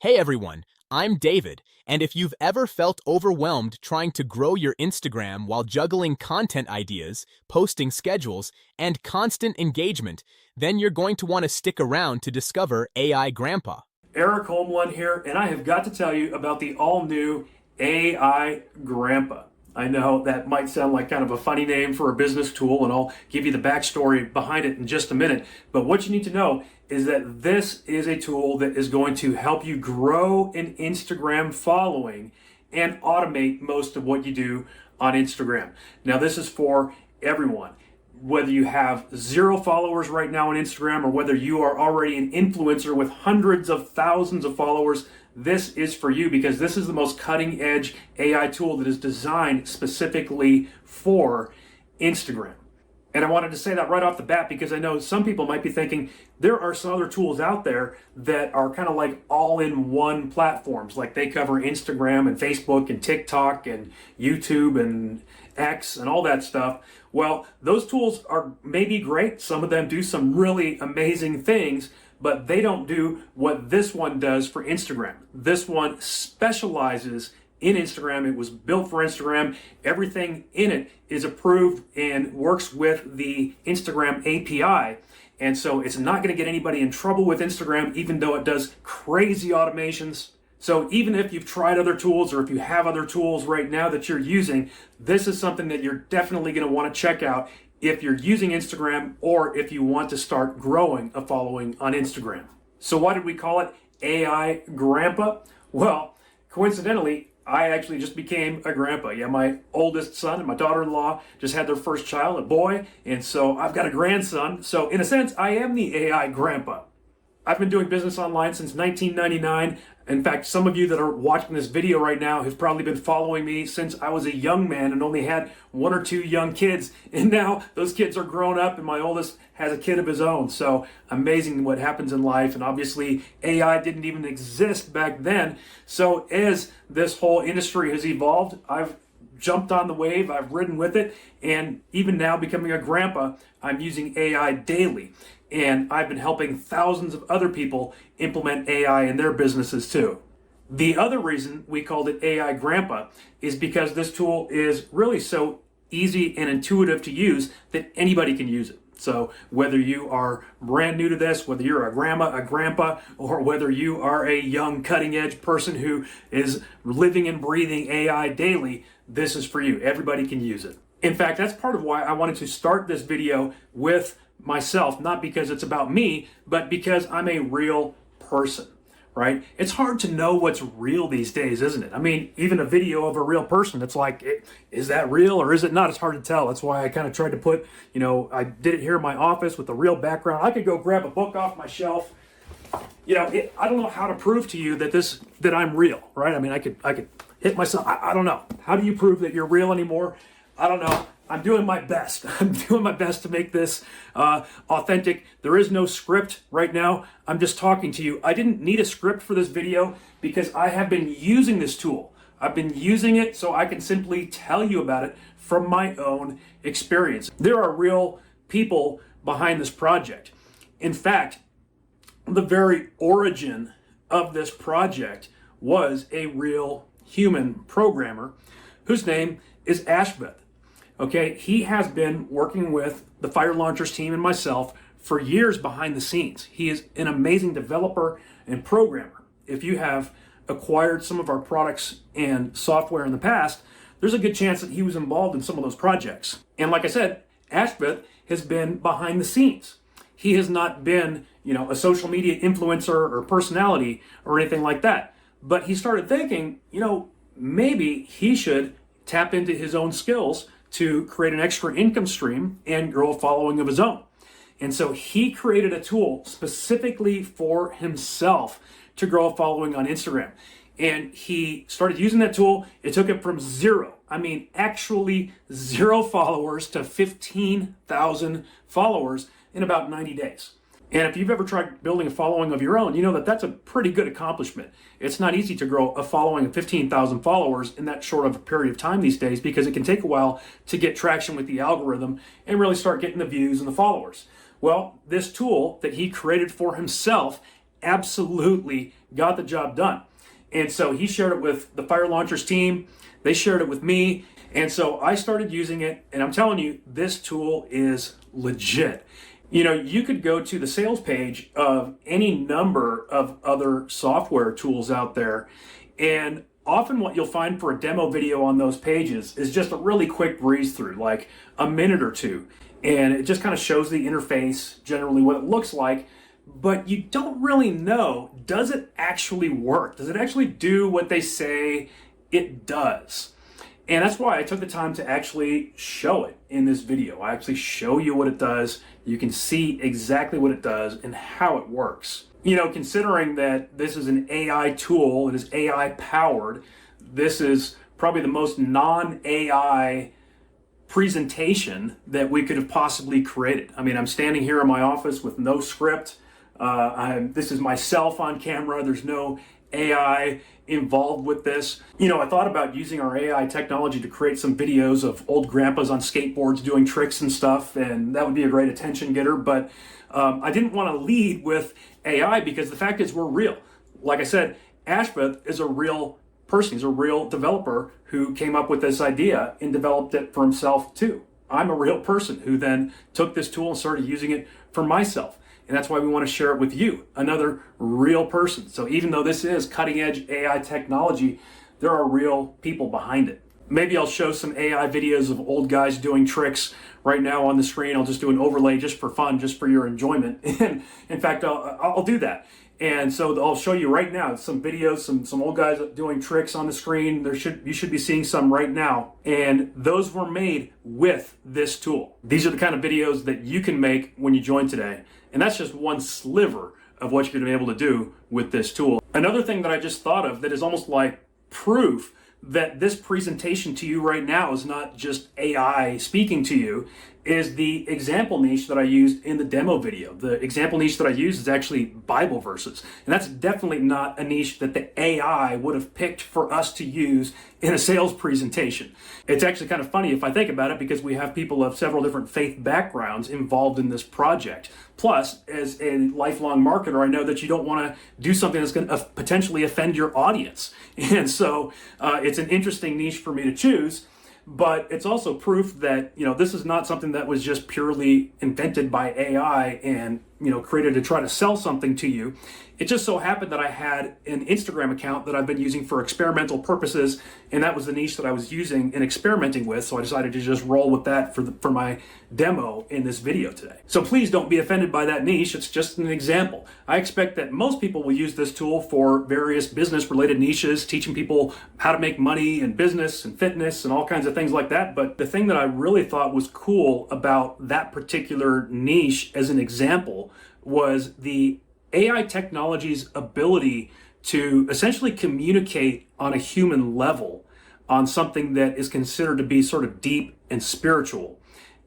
Hey everyone, I'm David, and if you've ever felt overwhelmed trying to grow your Instagram while juggling content ideas, posting schedules, and constant engagement, then you're going to want to stick around to discover AIGrampa. Eric Holmlund here, and I have got to tell you about the all-new AIGrampa. I know that might sound like kind of a funny name for a business tool, and I'll give you the backstory behind it in just a minute. But what you need to know is that this is a tool that is going to help you grow an Instagram following and automate most of what you do on Instagram. Now, this is for everyone. Whether you have 0 followers right now on Instagram or whether you are already an influencer with hundreds of thousands of followers, this is for you because this is the most cutting edge AI tool that is designed specifically for Instagram. And I wanted to say that right off the bat because I know some people might be thinking there are some other tools out there that are kind of like all-in-one platforms, like they cover Instagram and Facebook and TikTok and YouTube and X and all that stuff. Well, those tools are maybe great. Some of them do some really amazing things, but they don't do what this one does for Instagram. This one specializes in Instagram. It was built for Instagram. Everything in it is approved and works with the Instagram API. And so it's not going to get anybody in trouble with Instagram, even though it does crazy automations. So even if you've tried other tools or if you have other tools right now that you're using, this is something that you're definitely going to want to check out if you're using Instagram or if you want to start growing a following on Instagram. So why did we call it AIGrampa? Well, coincidentally, I actually just became a grandpa. Yeah, my oldest son and my daughter-in-law just had their first child, a boy, and so I've got a grandson. So in a sense, I am the AIGrampa. I've been doing business online since 1999. In fact, some of you that are watching this video right now have probably been following me since I was a young man and only had 1 or 2 young kids. And now those kids are grown up and my oldest has a kid of his own. So amazing what happens in life. And obviously AI didn't even exist back then. So as this whole industry has evolved, I've jumped on the wave, I've ridden with it, and even now becoming a grandpa, I'm using AI daily. And I've been helping thousands of other people implement AI in their businesses too. The other reason we called it AIGrampa is because this tool is really so easy and intuitive to use that anybody can use it. So whether you are brand new to this, whether you're a grandma, a grandpa, or whether you are a young cutting edge person who is living and breathing AI daily, this is for you. Everybody can use it. In fact, that's part of why I wanted to start this video with myself, not because it's about me, but because I'm a real person, right? It's hard to know what's real these days, isn't it? I mean, even a video of a real person, it's like, is that real or is it not? It's hard to tell. That's why I kind of tried to put, I did it here in my office with a real background. I could go grab a book off my shelf. I don't know how to prove to you that I'm real, right? I mean, I could hit myself. I don't know. How do you prove that you're real anymore? I don't know. I'm doing my best. I'm doing my best to make this authentic. There is no script right now. I'm just talking to you. I didn't need a script for this video because I have been using this tool. I've been using it so I can simply tell you about it from my own experience. There are real people behind this project. In fact, the very origin of this project was a real human programmer whose name is Ashbeth. Okay, he has been working with the Fire Launchers team and myself for years behind the scenes. He is an amazing developer and programmer. If you have acquired some of our products and software in the past, there's a good chance that he was involved in some of those projects. And like I said, Ashbeth has been behind the scenes. He has not been, a social media influencer or personality or anything like that. But he started thinking, maybe he should tap into his own skills to create an extra income stream and grow a following of his own. And so he created a tool specifically for himself to grow a following on Instagram. And he started using that tool. It took him from 0, actually 0 followers to 15,000 followers in about 90 days. And if you've ever tried building a following of your own, you know that that's a pretty good accomplishment. It's not easy to grow a following of 15,000 followers in that short of a period of time these days because it can take a while to get traction with the algorithm and really start getting the views and the followers. Well, this tool that he created for himself absolutely got the job done. And so he shared it with the Fire Launchers team. They shared it with me. And so I started using it. And I'm telling you, this tool is legit. You know, you could go to the sales page of any number of other software tools out there. And often what you'll find for a demo video on those pages is just a really quick breeze through, like a minute or two. And it just kind of shows the interface, generally what it looks like. But you don't really know, does it actually work? Does it actually do what they say it does? And that's why I took the time to actually show it in this video. I actually show you what it does. You can see exactly what it does and how it works. You know, considering that this is an AI tool, it is AI powered, this is probably the most non-AI presentation that we could have possibly created. I mean, I'm standing here in my office with no script. This is myself on camera. There's no AI involved with this. You know, I thought about using our AI technology to create some videos of old grandpas on skateboards doing tricks and stuff, and that would be a great attention getter, but I didn't want to lead with AI because the fact is we're real. Like I said, Ashbeth is a real person. He's a real developer who came up with this idea and developed it for himself too. I'm a real person who then took this tool and started using it for myself. And that's why we want to share it with you, another real person. So even though this is cutting edge AI technology, there are real people behind it. Maybe I'll show some AI videos of old guys doing tricks right now on the screen. I'll just do an overlay just for fun, just for your enjoyment. And in fact, I'll do that. And so I'll show you right now some videos, some old guys doing tricks on the screen. You should be seeing some right now. And those were made with this tool. These are the kind of videos that you can make when you join today. And that's just one sliver of what you're going to be able to do with this tool. Another thing that I just thought of that is almost like proof that this presentation to you right now is not just AI speaking to you is the example niche that I used in the demo video. The example niche that I used is actually Bible verses. And that's definitely not a niche that the AI would have picked for us to use in a sales presentation. It's actually kind of funny if I think about it because we have people of several different faith backgrounds involved in this project. Plus, as a lifelong marketer, I know that you don't want to do something that's going to potentially offend your audience. And so it's an interesting niche for me to choose. But it's also proof that, you know, this is not something that was just purely invented by AI and, you know, created to try to sell something to you. It just so happened that I had an Instagram account that I've been using for experimental purposes, and that was the niche that I was using and experimenting with, so I decided to just roll with that for my demo in this video today. So please don't be offended by that niche, it's just an example. I expect that most people will use this tool for various business-related niches, teaching people how to make money in business and fitness and all kinds of things like that, but the thing that I really thought was cool about that particular niche as an example was the AI technology's ability to essentially communicate on a human level on something that is considered to be sort of deep and spiritual.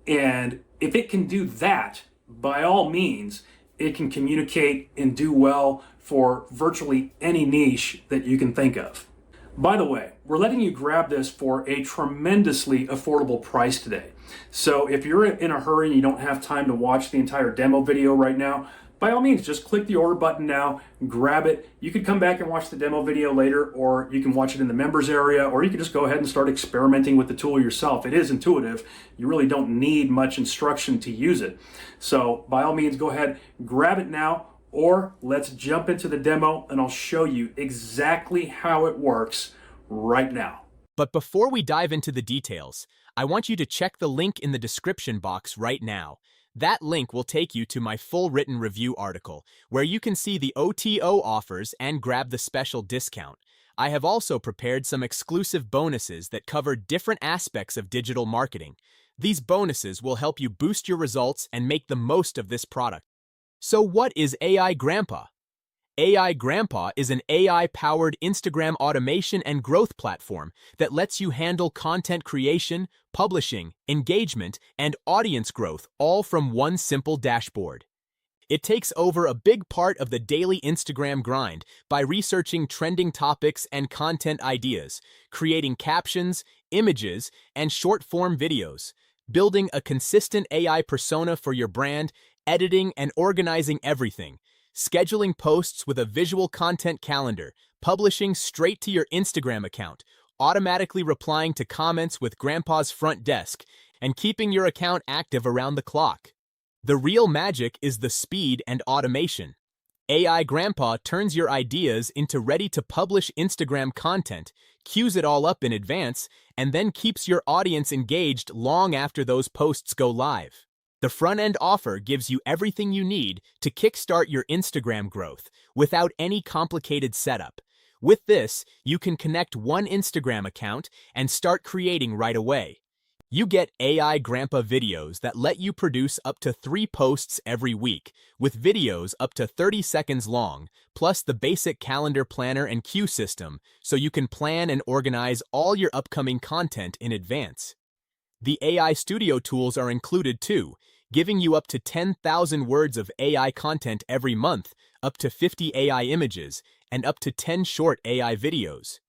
And if it can do that, by all means, it can communicate and do well for virtually any niche that you can think of. By the way, we're letting you grab this for a tremendously affordable price today. So if you're in a hurry and you don't have time to watch the entire demo video right now, by all means, just click the order button now, grab it. You could come back and watch the demo video later, or you can watch it in the members area, or you can just go ahead and start experimenting with the tool yourself. It is intuitive. You really don't need much instruction to use it. So by all means, go ahead, grab it now, or let's jump into the demo and I'll show you exactly how it works right now. But before we dive into the details, I want you to check the link in the description box right now. That link will take you to my full written review article, where you can see the OTO offers and grab the special discount. I have also prepared some exclusive bonuses that cover different aspects of digital marketing. These bonuses will help you boost your results and make the most of this product. So what is AIGrampa? AIGrampa is an AI-powered Instagram automation and growth platform that lets you handle content creation, publishing, engagement, and audience growth all from one simple dashboard. It takes over a big part of the daily Instagram grind by researching trending topics and content ideas, creating captions, images, and short-form videos, building a consistent AI persona for your brand, editing and organizing everything, scheduling posts with a visual content calendar, publishing straight to your Instagram account, automatically replying to comments with Grampa's front desk, and keeping your account active around the clock. The real magic is the speed and automation. AIGrampa turns your ideas into ready-to-publish Instagram content, queues it all up in advance, and then keeps your audience engaged long after those posts go live. The front-end offer gives you everything you need to kickstart your Instagram growth without any complicated setup. With this, you can connect one Instagram account and start creating right away. You get AIGrampa videos that let you produce up to 3 posts every week, with videos up to 30 seconds long, plus the basic calendar planner and queue system, so you can plan and organize all your upcoming content in advance. The AI Studio tools are included too, giving you up to 10,000 words of AI content every month, up to 50 AI images, and up to 10 short AI videos.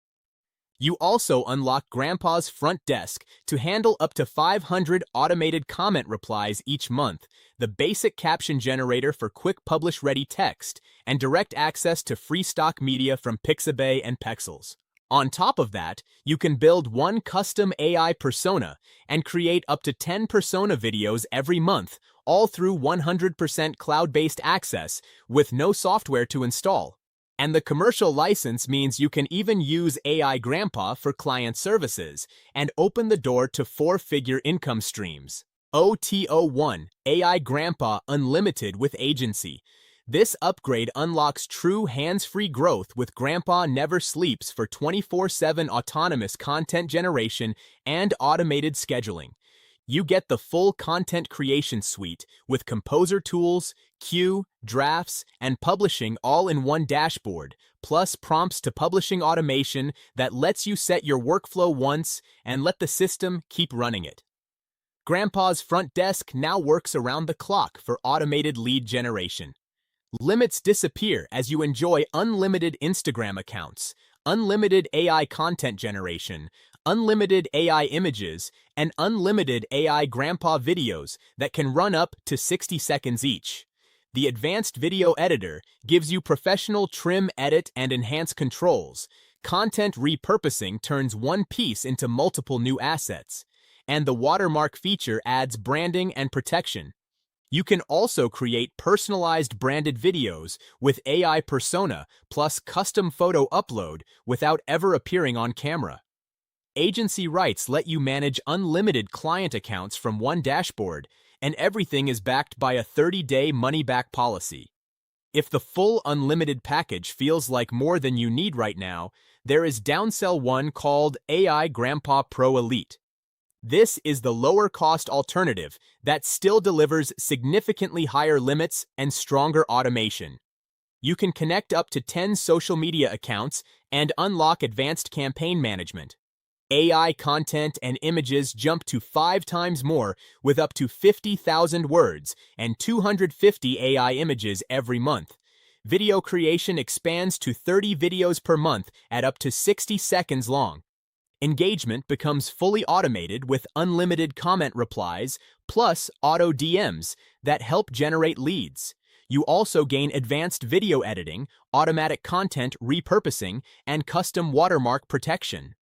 You also unlock Grampa's front desk to handle up to 500 automated comment replies each month, the basic caption generator for quick publish-ready text, and direct access to free stock media from Pixabay and Pexels. On top of that, you can build one custom AI persona and create up to 10 persona videos every month, all through 100% cloud-based access with no software to install. And the commercial license means you can even use AIGrampa for client services and open the door to 4-figure income streams. OTO1 AIGrampa Unlimited with Agency. This upgrade unlocks true hands-free growth with Grampa Never Sleeps for 24/7 autonomous content generation and automated scheduling. You get the full content creation suite with composer tools, queue, drafts, and publishing all in one dashboard, plus prompts to publishing automation that lets you set your workflow once and let the system keep running it. Grampa's front desk now works around the clock for automated lead generation. Limits disappear as you enjoy unlimited Instagram accounts, unlimited AI content generation, unlimited AI images, and unlimited AIGrampa videos that can run up to 60 seconds each. The advanced video editor gives you professional trim, edit, and enhance controls. Content repurposing turns one piece into multiple new assets. And the watermark feature adds branding and protection. You can also create personalized branded videos with AI persona plus custom photo upload without ever appearing on camera. Agency rights let you manage unlimited client accounts from one dashboard, and everything is backed by a 30-day money-back policy. If the full unlimited package feels like more than you need right now, there is Downsell one called AIGrampa Pro Elite. This is the lower-cost alternative that still delivers significantly higher limits and stronger automation. You can connect up to 10 social media accounts and unlock advanced campaign management. AI content and images jump to 5 times more with up to 50,000 words and 250 AI images every month. Video creation expands to 30 videos per month at up to 60 seconds long. Engagement becomes fully automated with unlimited comment replies plus auto DMs that help generate leads. You also gain advanced video editing, automatic content repurposing, and custom watermark protection.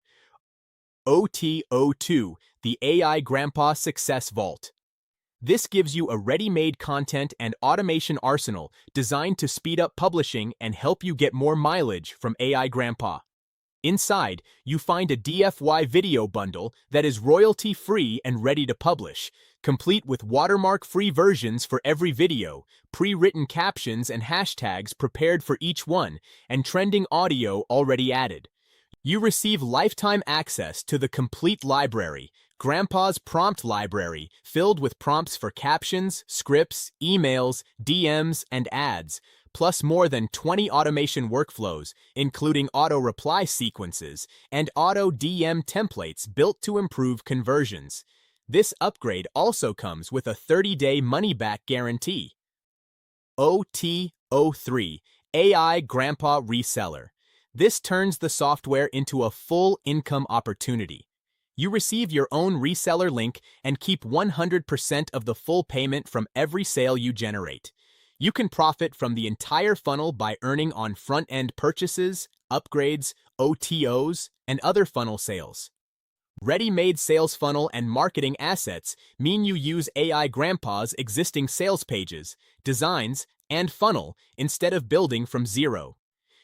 OTO2, the AIGrampa Success Vault. This gives you a ready-made content and automation arsenal designed to speed up publishing and help you get more mileage from AIGrampa. Inside, you find a DFY video bundle that is royalty-free and ready to publish, complete with watermark-free versions for every video, pre-written captions and hashtags prepared for each one, and trending audio already added. You receive lifetime access to the complete library, Grampa's prompt library, filled with prompts for captions, scripts, emails, DMs, and ads, plus more than 20 automation workflows, including auto-reply sequences and auto-DM templates built to improve conversions. This upgrade also comes with a 30-day money-back guarantee. OTO3 AIGrampa Reseller. This turns the software into a full income opportunity. You receive your own reseller link and keep 100% of the full payment from every sale you generate. You can profit from the entire funnel by earning on front-end purchases, upgrades, OTOs, and other funnel sales. Ready-made sales funnel and marketing assets mean you use AIGrampa's existing sales pages, designs, and funnel instead of building from zero.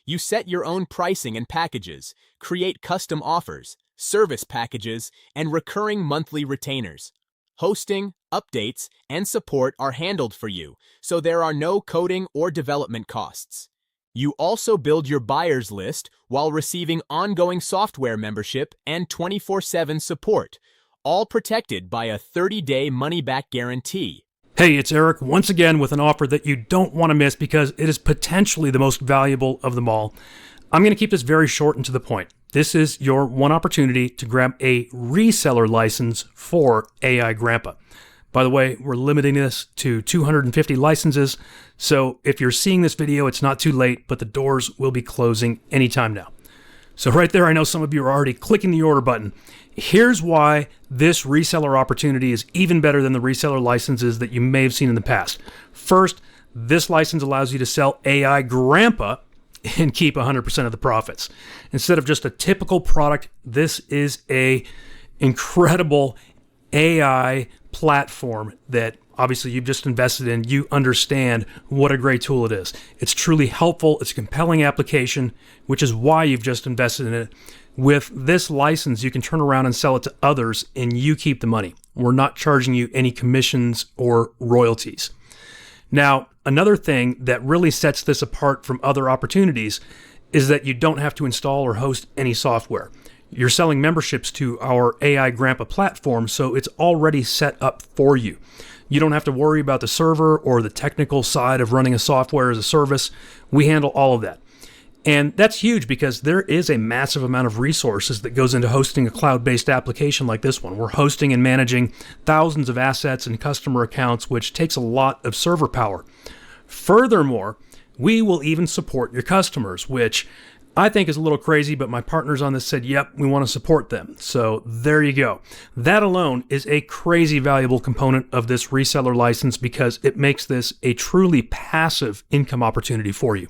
You set your own pricing and packages, create custom offers, service packages, and recurring monthly retainers. Hosting, updates, and support are handled for you, so there are no coding or development costs. You also build your buyers list while receiving ongoing software membership and 24/7 support, all protected by a 30-day money-back guarantee. Hey, it's Eric once again with an offer that you don't want to miss because it is potentially the most valuable of them all. I'm going to keep this very short and to the point. This is your one opportunity to grab a reseller license for AIGrampa. By the way, we're limiting this to 250 licenses, so if you're seeing this video, it's not too late, but the doors will be closing anytime now. So right there, I know some of you are already clicking the order button. Here's why this reseller opportunity is even better than the reseller licenses that you may have seen in the past. First, this license allows you to sell AIGrampa and keep 100% of the profits. Instead of just a typical product, this is a incredible AI platform that obviously you've just invested in. You understand what a great tool it is. It's truly helpful. It's a compelling application, which is why you've just invested in it. With this license, you can turn around and sell it to others and you keep the money. We're not charging you any commissions or royalties. Now, another thing that really sets this apart from other opportunities is that you don't have to install or host any software. You're selling memberships to our AIGrampa platform, so it's already set up for you. You don't have to worry about the server or the technical side of running a software as a service. We handle all of that. And that's huge because there is a massive amount of resources that goes into hosting a cloud-based application like this one. We're hosting and managing thousands of assets and customer accounts, which takes a lot of server power. Furthermore, we will even support your customers, which I think is a little crazy, but my partners on this said, yep, we want to support them. So there you go. That alone is a crazy valuable component of this reseller license because it makes this a truly passive income opportunity for you.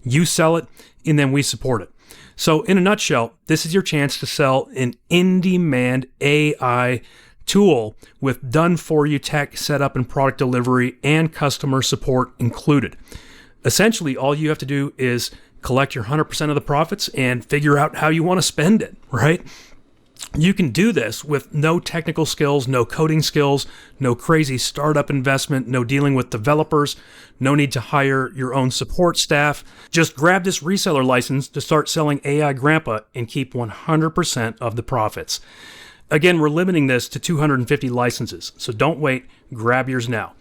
You sell it, and then we support it. So in a nutshell, this is your chance to sell an in-demand AI tool with done-for-you tech setup and product delivery and customer support included. Essentially, all you have to do is collect your 100% of the profits and figure out how you want to spend it, right? You can do this with no technical skills, no coding skills, no crazy startup investment, no dealing with developers, no need to hire your own support staff. Just grab this reseller license to start selling AIGrampa and keep 100% of the profits. Again, we're limiting this to 250 licenses, so don't wait, grab yours now.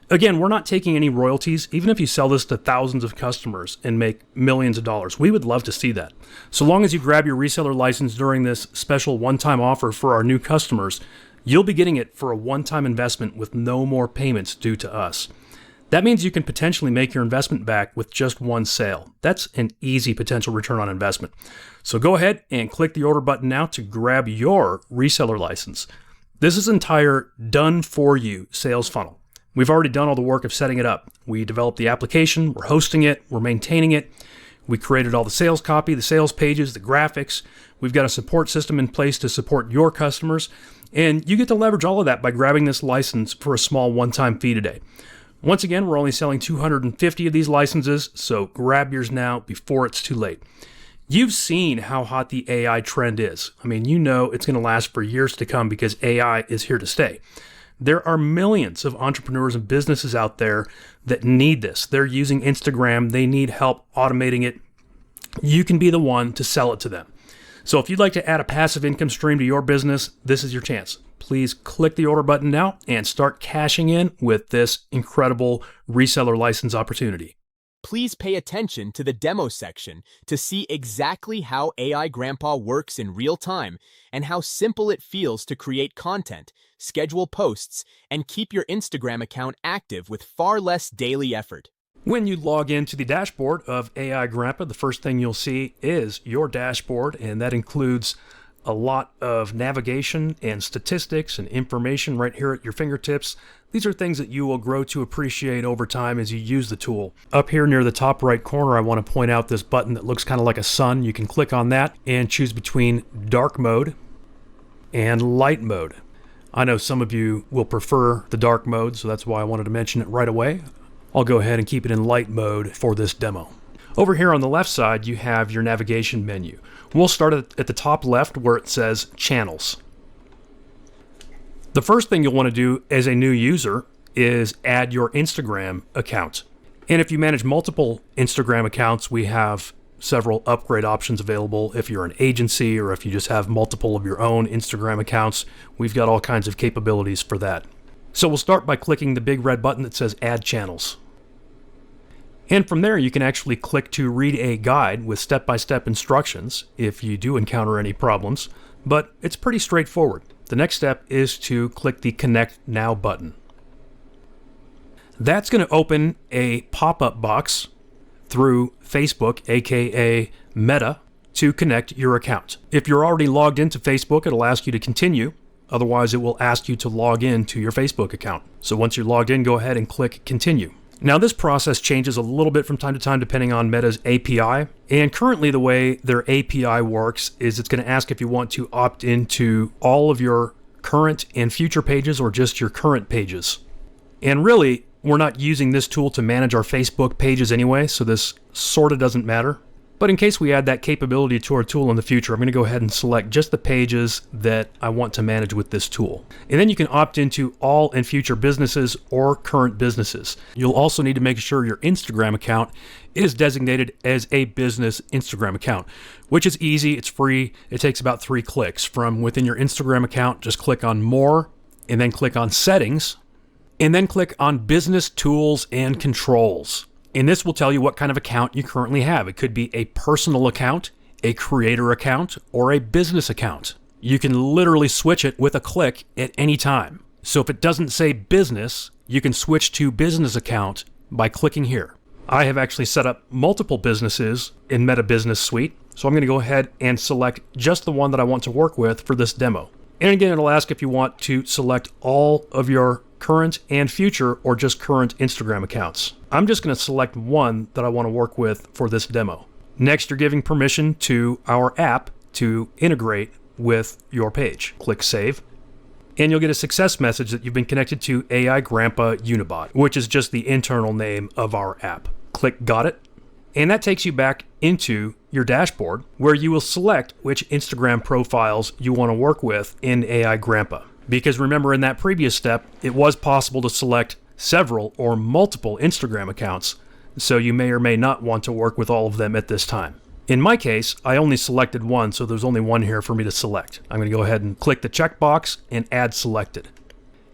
Again, we're not taking any royalties, even if you sell this to thousands of customers and make millions of dollars. We would love to see that. So long as you grab your reseller license during this special one-time offer for our new customers, you'll be getting it for a one-time investment with no more payments due to us. That means you can potentially make your investment back with just one sale. That's an easy potential return on investment. So go ahead and click the order button now to grab your reseller license. This is an entire done-for-you sales funnel. We've already done all the work of setting it up. We developed the application, we're hosting it, we're maintaining it. We created all the sales copy, the sales pages, the graphics. We've got a support system in place to support your customers. And you get to leverage all of that by grabbing this license for a small one-time fee today. Once again, we're only selling 250 of these licenses, so grab yours now before it's too late. You've seen how hot the AI trend is. I mean, you know it's going to last for years to come because AI is here to stay. There are millions of entrepreneurs and businesses out there that need this. They're using Instagram. They need help automating it. You can be the one to sell it to them. So if you'd like to add a passive income stream to your business, this is your chance. Please click the order button now and start cashing in with this incredible reseller license opportunity. Please pay attention to the demo section to see exactly how AIGrampa works in real time and how simple it feels to create content, schedule posts, and keep your Instagram account active with far less daily effort. When you log into the dashboard of AIGrampa, the first thing you'll see is your dashboard, and that includes a lot of navigation and statistics and information right here at your fingertips. These are things that you will grow to appreciate over time as you use the tool. Up here near the top right corner, I want to point out this button that looks kind of like a sun. You can click on that and choose between dark mode and light mode. I know some of you will prefer the dark mode, so that's why I wanted to mention it right away. I'll go ahead and keep it in light mode for this demo. Over here on the left side, you have your navigation menu. We'll start at the top left where it says Channels. The first thing you'll want to do as a new user is add your Instagram account. And if you manage multiple Instagram accounts, we have several upgrade options available. If you're an agency or if you just have multiple of your own Instagram accounts, we've got all kinds of capabilities for that. So we'll start by clicking the big red button that says Add Channels. And from there, you can actually click to read a guide with step-by-step instructions if you do encounter any problems, but it's pretty straightforward. The next step is to click the Connect Now button. That's going to open a pop-up box through Facebook, aka Meta, to connect your account. If you're already logged into Facebook, it'll ask you to continue. Otherwise, it will ask you to log in to your Facebook account. So once you're logged in, go ahead and click Continue. Now, this process changes a little bit from time to time depending on Meta's API. And currently the way their API works is it's going to ask if you want to opt into all of your current and future pages or just your current pages. And really, we're not using this tool to manage our Facebook pages anyway, so this sort of doesn't matter. But in case we add that capability to our tool in the future, I'm going to go ahead and select just the pages that I want to manage with this tool. And then you can opt into all and future businesses or current businesses. You'll also need to make sure your Instagram account is designated as a business Instagram account, which is easy. It's free. It takes about 3 clicks. From within your Instagram account, just click on More and then click on Settings and then click on Business Tools and Controls. And this will tell you what kind of account you currently have. It could be a personal account, a creator account, or a business account. You can literally switch it with a click at any time. So if it doesn't say business, you can switch to business account by clicking here. I have actually set up multiple businesses in Meta Business Suite, so I'm going to go ahead and select just the one that I want to work with for this demo. And again, it'll ask if you want to select all of your current and future or just current Instagram accounts. I'm just going to select one that I want to work with for this demo. Next, you're giving permission to our app to integrate with your page. Click Save. And you'll get a success message that you've been connected to AIGrampa Unibot, which is just the internal name of our app. Click Got It. And that takes you back into your dashboard where you will select which Instagram profiles you want to work with in AIGrampa. Because remember, in that previous step, it was possible to select several or multiple Instagram accounts, so you may or may not want to work with all of them at this time. In my case, I only selected one, so there's only one here for me to select. I'm going to go ahead and click the checkbox and Add Selected.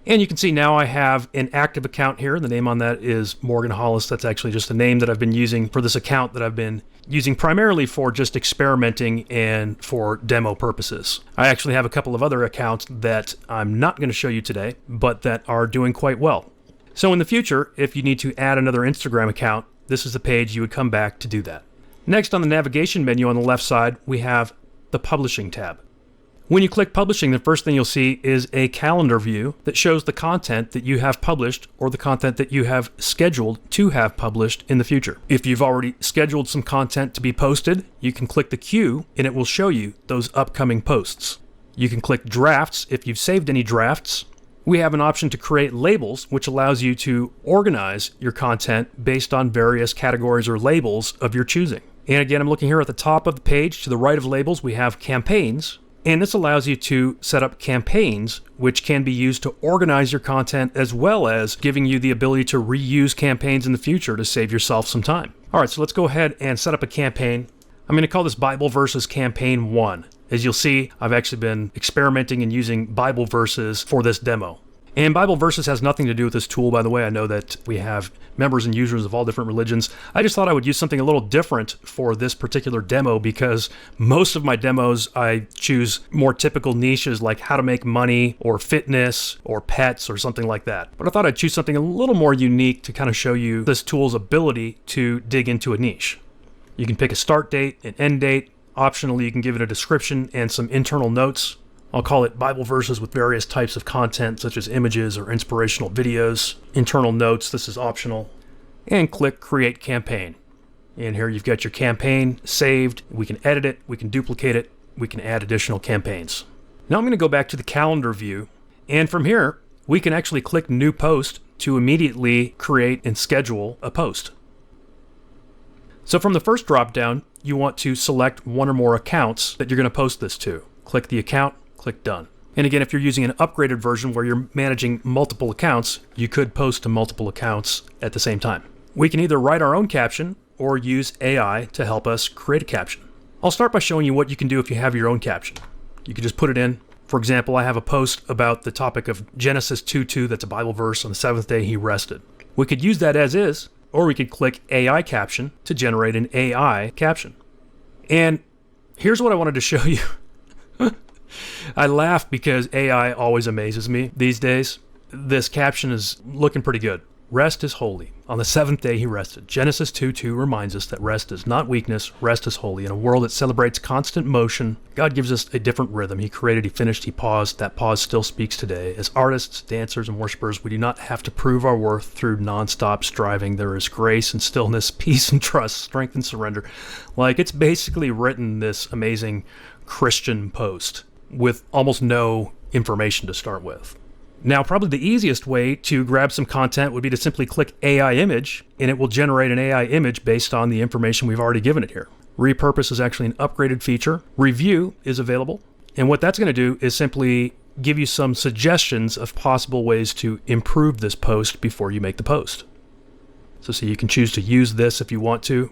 And you can see now I have an active account here. The name on that is Morgan Hollis. That's actually just a name that I've been using for this account that I've been using primarily for just experimenting and for demo purposes. I actually have a couple of other accounts that I'm not going to show you today, but that are doing quite well. So in the future, if you need to add another Instagram account, this is the page you would come back to do that. Next, on the navigation menu on the left side, we have the Publishing tab. When you click Publishing, the first thing you'll see is a calendar view that shows the content that you have published or the content that you have scheduled to have published in the future. If you've already scheduled some content to be posted, you can click the queue and it will show you those upcoming posts. You can click Drafts if you've saved any drafts. We have an option to create labels, which allows you to organize your content based on various categories or labels of your choosing. And again, I'm looking here at the top of the page. To the right of labels, we have campaigns. And this allows you to set up campaigns, which can be used to organize your content as well as giving you the ability to reuse campaigns in the future to save yourself some time. All right, so let's go ahead and set up a campaign. I'm going to call this Bible Verses Campaign 1. As you'll see, I've actually been experimenting and using Bible verses for this demo. And Bible verses has nothing to do with this tool, by the way. I know that we have members and users of all different religions. I just thought I would use something a little different for this particular demo because most of my demos, I choose more typical niches like how to make money or fitness or pets or something like that. But I thought I'd choose something a little more unique to kind of show you this tool's ability to dig into a niche. You can pick a start date, an end date. Optionally, you can give it a description and some internal notes. I'll call it Bible verses with various types of content, such as images or inspirational videos. Internal notes, this is optional. And click Create Campaign. And here you've got your campaign saved. We can edit it, we can duplicate it, we can add additional campaigns. Now I'm going to go back to the calendar view. And from here, we can actually click New Post to immediately create and schedule a post. So from the first drop-down, you want to select one or more accounts that you're going to post this to. Click the account, click Done. And again, if you're using an upgraded version where you're managing multiple accounts, you could post to multiple accounts at the same time. We can either write our own caption or use AI to help us create a caption. I'll start by showing you what you can do if you have your own caption. You can just put it in. For example, I have a post about the topic of Genesis 2:2, that's a Bible verse, on the seventh day he rested. We could use that as is, or we could click AI caption to generate an AI caption. And here's what I wanted to show you. I laugh because AI always amazes me these days. This caption is looking pretty good. Rest is holy. On the seventh day he rested. Genesis 2:2 reminds us that rest is not weakness, rest is holy. In a world that celebrates constant motion, God gives us a different rhythm. He created, he finished, he paused. That pause still speaks today. As artists, dancers, and worshipers, we do not have to prove our worth through nonstop striving. There is grace and stillness, peace and trust, strength and surrender. Like, it's basically written this amazing Christian post with almost no information to start with. Now, probably the easiest way to grab some content would be to simply click AI image, and it will generate an AI image based on the information we've already given it here. Repurpose is actually an upgraded feature. Review is available. And what that's going to do is simply give you some suggestions of possible ways to improve this post before you make the post. So you can choose to use this if you want to.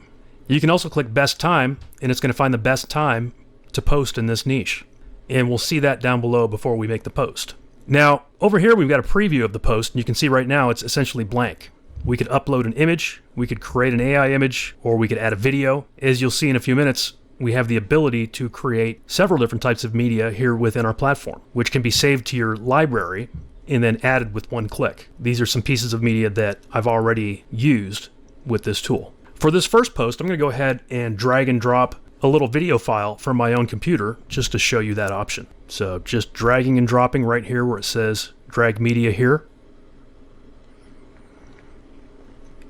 You can also click best time, and it's going to find the best time to post in this niche. And we'll see that down below before we make the post. Now, over here we've got a preview of the post, and you can see right now it's essentially blank. We could upload an image, we could create an AI image, or we could add a video. As you'll see in a few minutes, we have the ability to create several different types of media here within our platform, which can be saved to your library and then added with one click. These are some pieces of media that I've already used with this tool. For this first post, I'm going to go ahead and drag and drop a little video file from my own computer just to show you that option. So just dragging and dropping right here where it says drag media here.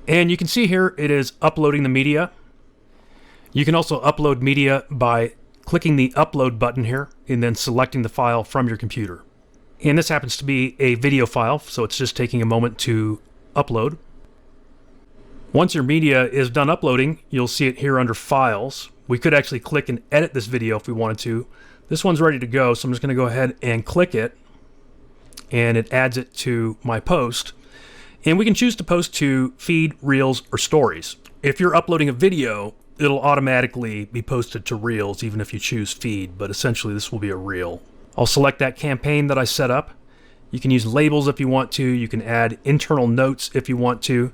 And you can see here it is uploading the media. You can also upload media by clicking the upload button here and then selecting the file from your computer. And this happens to be a video file, so it's just taking a moment to upload. Once your media is done uploading, you'll see it here under Files. We could actually click and edit this video if we wanted to. This one's ready to go, so I'm just going to go ahead and click it, and it adds it to my post. And we can choose to post to feed, reels, or stories. If you're uploading a video, it'll automatically be posted to reels, even if you choose feed, but essentially this will be a reel. I'll select that campaign that I set up. You can use labels if you want to. You can add internal notes if you want to.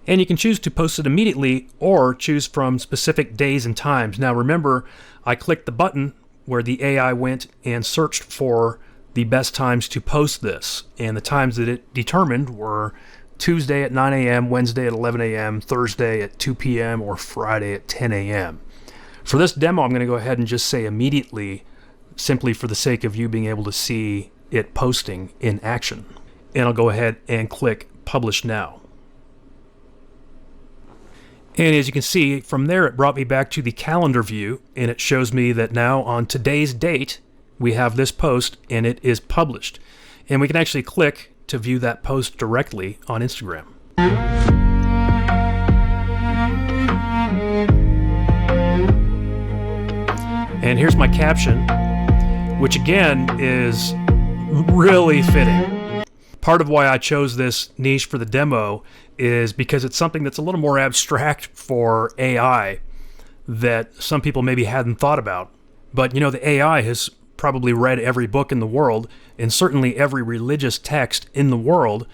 And you can choose to post it immediately or choose from specific days and times. Now remember, I clicked the button where the AI went and searched for the best times to post this. And the times that it determined were Tuesday at 9 a.m., Wednesday at 11 a.m., Thursday at 2 p.m., or Friday at 10 a.m. For this demo, I'm going to go ahead and just say immediately, simply for the sake of you being able to see it posting in action. And I'll go ahead and click Publish Now. And as you can see, from there it brought me back to the calendar view, and it shows me that now on today's date, we have this post and it is published. And we can actually click to view that post directly on Instagram. And here's my caption, which again is really fitting. Part of why I chose this niche for the demo is because it's something that's a little more abstract for AI that some people maybe hadn't thought about. But you know, the AI has probably read every book in the world, and certainly every religious text in the world,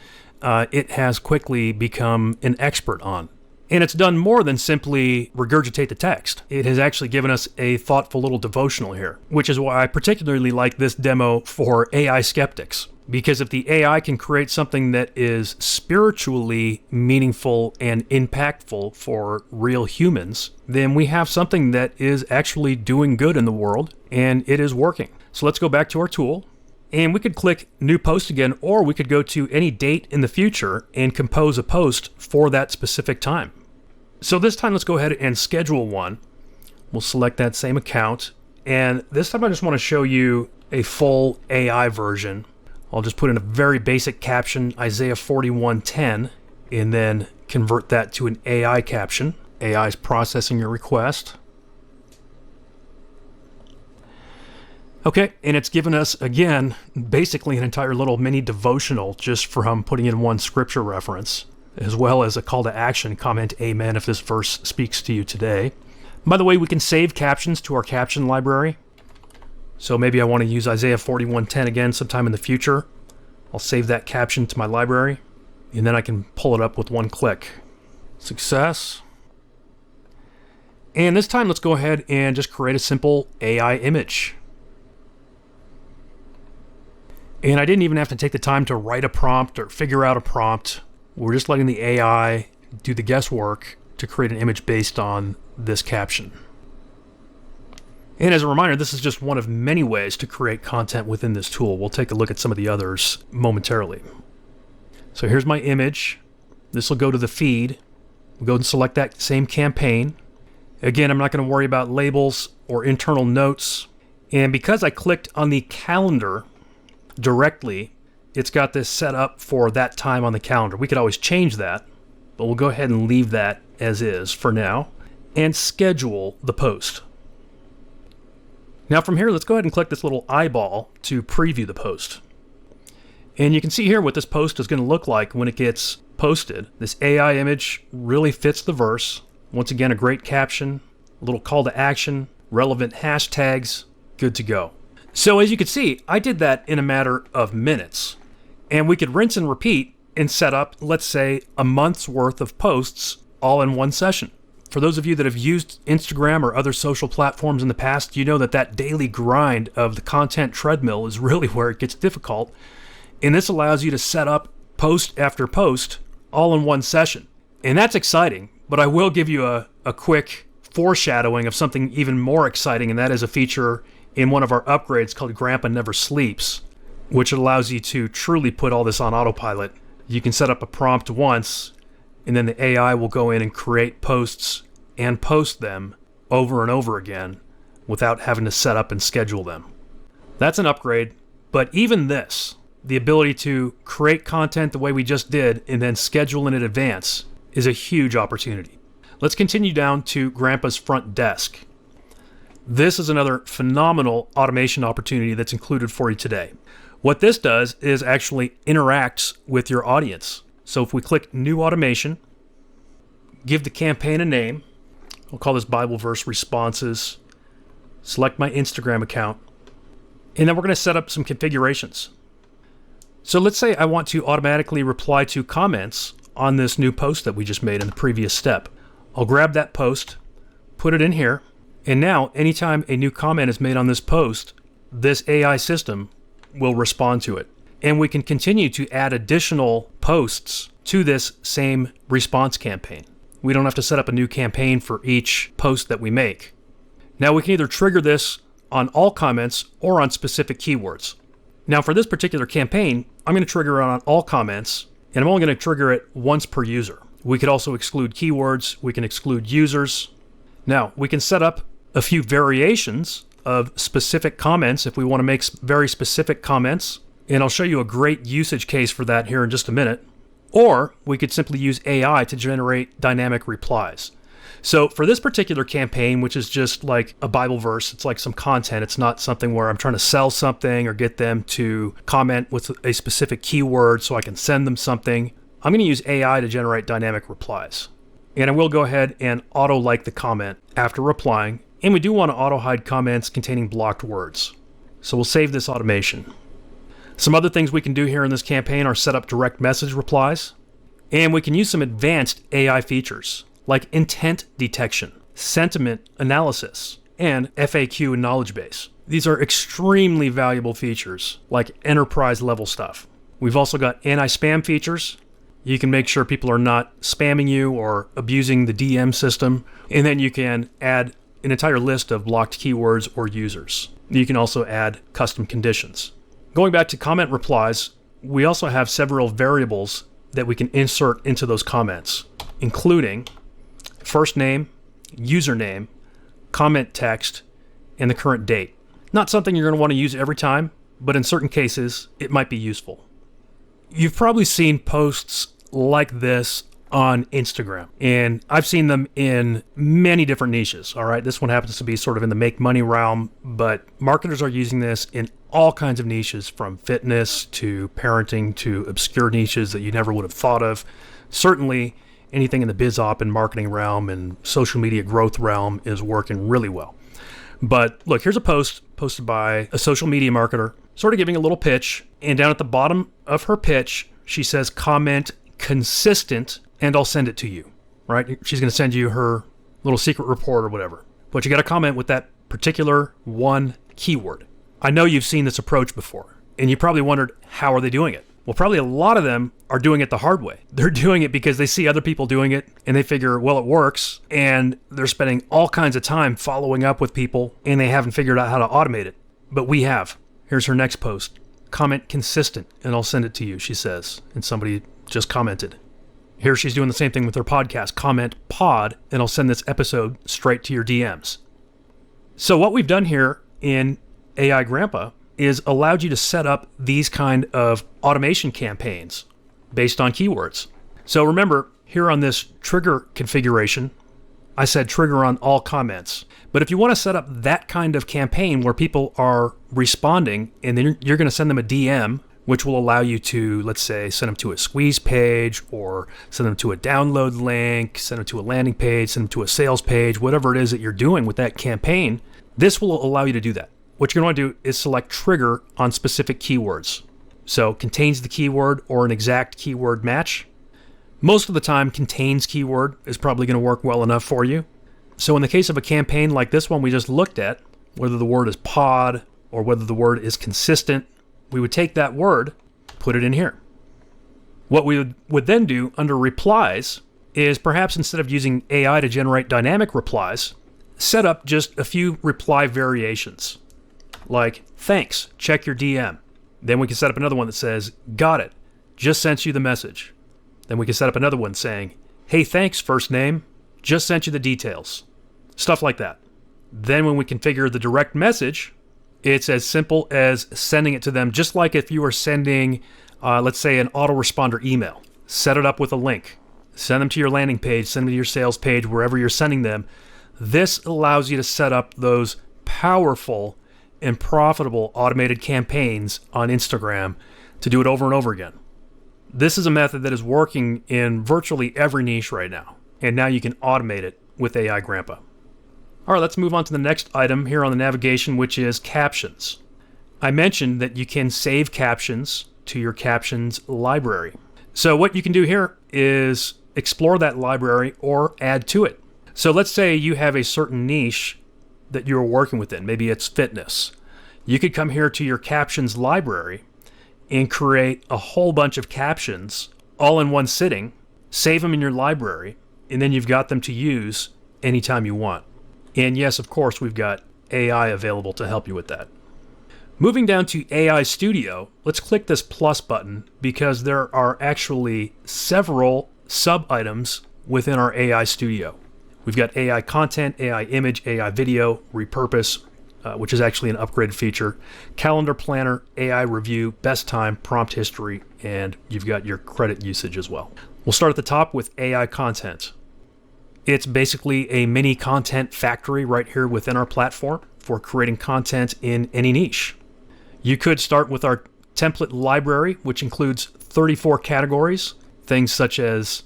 it has quickly become an expert on. And it's done more than simply regurgitate the text. It has actually given us a thoughtful little devotional here, which is why I particularly like this demo for AI skeptics. Because if the AI can create something that is spiritually meaningful and impactful for real humans, then we have something that is actually doing good in the world, and it is working. So let's go back to our tool, and we could click New Post again, or we could go to any date in the future and compose a post for that specific time. So this time, let's go ahead and schedule one. We'll select that same account, and this time I just want to show you a full AI version. I'll just put in a very basic caption, Isaiah 41:10, and then convert that to an AI caption. AI is processing your request. Okay, and it's given us, again, basically an entire little mini devotional just from putting in one scripture reference, as well as a call to action, comment amen if this verse speaks to you today. By the way, we can save captions to our caption library. So maybe I want to use Isaiah 41:10 again sometime in the future. I'll save that caption to my library, and then I can pull it up with one click. Success. And this time, let's go ahead and just create a simple AI image. And I didn't even have to take the time to write a prompt or figure out a prompt. We're just letting the AI do the guesswork to create an image based on this caption. And as a reminder, this is just one of many ways to create content within this tool. We'll take a look at some of the others momentarily. So here's my image. This will go to the feed. We'll go and select that same campaign. Again, I'm not going to worry about labels or internal notes. And because I clicked on the calendar directly, it's got this set up for that time on the calendar. We could always change that, but we'll go ahead and leave that as is for now and schedule the post. Now from here, let's go ahead and click this little eyeball to preview the post. And you can see here what this post is going to look like when it gets posted. This AI image really fits the verse. Once again, a great caption, a little call to action, relevant hashtags, good to go. So as you can see, I did that in a matter of minutes. And we could rinse and repeat and set up, let's say, a month's worth of posts all in one session. For those of you that have used Instagram or other social platforms in the past, you know that that daily grind of the content treadmill is really where it gets difficult. And this allows you to set up post after post all in one session. And that's exciting, but I will give you a quick foreshadowing of something even more exciting, and that is a feature in one of our upgrades called Grampa Never Sleeps, which allows you to truly put all this on autopilot. You can set up a prompt once, and then the AI will go in and create posts and post them over and over again without having to set up and schedule them. That's an upgrade, but even this, the ability to create content the way we just did and then schedule in advance, is a huge opportunity. Let's continue down to Grampa's front desk. This is another phenomenal automation opportunity that's included for you today. What this does is actually interacts with your audience. So if we click New Automation, give the campaign a name, we'll call this Bible Verse Responses, select my Instagram account, and then we're going to set up some configurations. So let's say I want to automatically reply to comments on this new post that we just made in the previous step. I'll grab that post, put it in here, and now anytime a new comment is made on this post, this AI system will respond to it. And we can continue to add additional posts to this same response campaign. We don't have to set up a new campaign for each post that we make. Now we can either trigger this on all comments or on specific keywords. Now for this particular campaign, I'm going to trigger it on all comments, and I'm only going to trigger it once per user. We could also exclude keywords, we can exclude users. Now we can set up a few variations of specific comments if we want to make very specific comments. And I'll show you a great usage case for that here in just a minute. Or we could simply use AI to generate dynamic replies. So for this particular campaign, which is just like a Bible verse, it's like some content. It's not something where I'm trying to sell something or get them to comment with a specific keyword so I can send them something. I'm going to use AI to generate dynamic replies. And I will go ahead and auto-like the comment after replying. And we do want to auto-hide comments containing blocked words. So we'll save this automation. Some other things we can do here in this campaign are set up direct message replies. And we can use some advanced AI features like intent detection, sentiment analysis, and FAQ and knowledge base. These are extremely valuable features, like enterprise level stuff. We've also got anti-spam features. You can make sure people are not spamming you or abusing the DM system. And then you can add an entire list of blocked keywords or users. You can also add custom conditions. Going back to comment replies, we also have several variables that we can insert into those comments, including first name, username, comment text, and the current date. Not something you're going to want to use every time, but in certain cases, it might be useful. You've probably seen posts like this on Instagram, and I've seen them in many different niches, all right? This one happens to be sort of in the make money realm, but marketers are using this in all kinds of niches, from fitness to parenting to obscure niches that you never would have thought of. Certainly, anything in the biz op and marketing realm and social media growth realm is working really well. But look, here's a post posted by a social media marketer, sort of giving a little pitch. And down at the bottom of her pitch, she says, comment consistent, and I'll send it to you, right? She's going to send you her little secret report or whatever. But you got to comment with that particular one keyword. I know you've seen this approach before, and you probably wondered, how are they doing it? Well, probably a lot of them are doing it the hard way. They're doing it because they see other people doing it and they figure, well, it works. And they're spending all kinds of time following up with people and they haven't figured out how to automate it. But we have. Here's her next post. Comment consistent and I'll send it to you, she says. And somebody just commented. Here she's doing the same thing with her podcast. Comment pod and I'll send this episode straight to your DMs. So what we've done here in AIGrampa is allowed you to set up these kind of automation campaigns based on keywords. So remember, here on this trigger configuration, I said trigger on all comments. But if you want to set up that kind of campaign where people are responding and then you're going to send them a DM, which will allow you to, let's say, send them to a squeeze page or send them to a download link, send them to a landing page, send them to a sales page, whatever it is that you're doing with that campaign, this will allow you to do that. What you're going to want to do is select trigger on specific keywords. So contains the keyword or an exact keyword match. Most of the time, contains keyword is probably going to work well enough for you. So in the case of a campaign like this one we just looked at, whether the word is pod or whether the word is consistent, we would take that word, put it in here. What we would then do under replies is perhaps instead of using AI to generate dynamic replies, set up just a few reply variations. Like, thanks, check your DM. Then we can set up another one that says, got it, just sent you the message. Then we can set up another one saying, hey, thanks, first name, just sent you the details. Stuff like that. Then when we configure the direct message, it's as simple as sending it to them, just like if you were sending, let's say, an autoresponder email. Set it up with a link. Send them to your landing page, send them to your sales page, wherever you're sending them. This allows you to set up those powerful and profitable automated campaigns on Instagram to do it over and over again. This is a method that is working in virtually every niche right now, and now you can automate it with AIGrampa. All right, let's move on to the next item here on the navigation, which is captions. I mentioned that you can save captions to your captions library. So what you can do here is explore that library or add to it. So let's say you have a certain niche that you're working within. Maybe it's fitness. You could come here to your captions library and create a whole bunch of captions all in one sitting, save them in your library, and then you've got them to use anytime you want. And yes, of course, we've got AI available to help you with that. Moving down to AI Studio, let's click this plus button because there are actually several sub-items within our AI Studio. We've got AI content, AI image, AI video, repurpose, which is actually an upgraded feature, calendar planner, AI review, best time, prompt history, and you've got your credit usage as well. We'll start at the top with AI content. It's basically a mini content factory right here within our platform for creating content in any niche. You could start with our template library, which includes 34 categories, things such as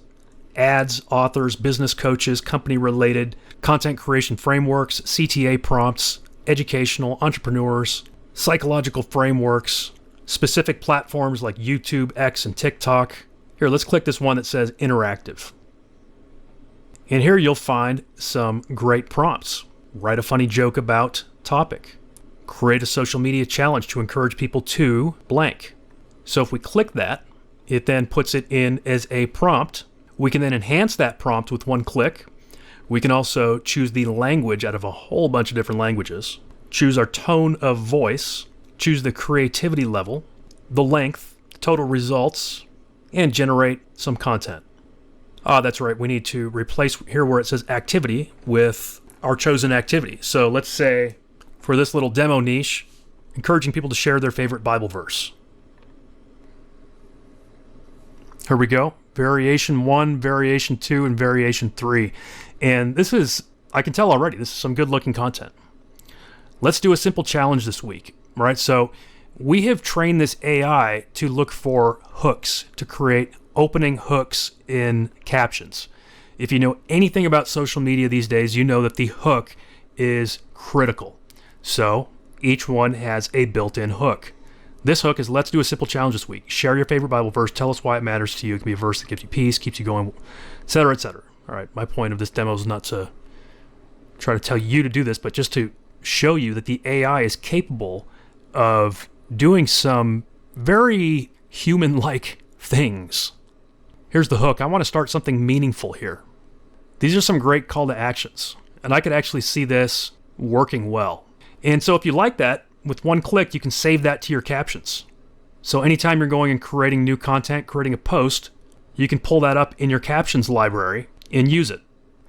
ads, authors, business coaches, company-related, content creation frameworks, CTA prompts, educational, entrepreneurs, psychological frameworks, specific platforms like YouTube, X, and TikTok. Here, let's click this one that says interactive. And here you'll find some great prompts. Write a funny joke about topic. create a social media challenge to encourage people to blank. So if we click that, it then puts it in as a prompt. We can then enhance that prompt with one click. We can also choose the language out of a whole bunch of different languages, choose our tone of voice, choose the creativity level, the length, total results, and generate some content. That's right, we need to replace here where it says activity with our chosen activity. So let's say for this little demo niche, encouraging people to share their favorite Bible verse. Here we go. Variation 1, Variation 2, and Variation 3. And this is, I can tell already, this is some good looking content. Let's do a simple challenge this week, right? So we have trained this AI to look for hooks, to create opening hooks in captions. If you know anything about social media these days, you know that the hook is critical. So each one has a built-in hook. This hook is, let's do a simple challenge this week. Share your favorite Bible verse. Tell us why it matters to you. It can be a verse that gives you peace, keeps you going, etc., etc. All right, my point of this demo is not to try to tell you to do this, but just to show you that the AI is capable of doing some very human-like things. Here's the hook. I want to start something meaningful here. These are some great call to actions, and I could actually see this working well. And so if you like that, with one click, you can save that to your captions. So anytime you're going and creating new content, creating a post, you can pull that up in your captions library and use it.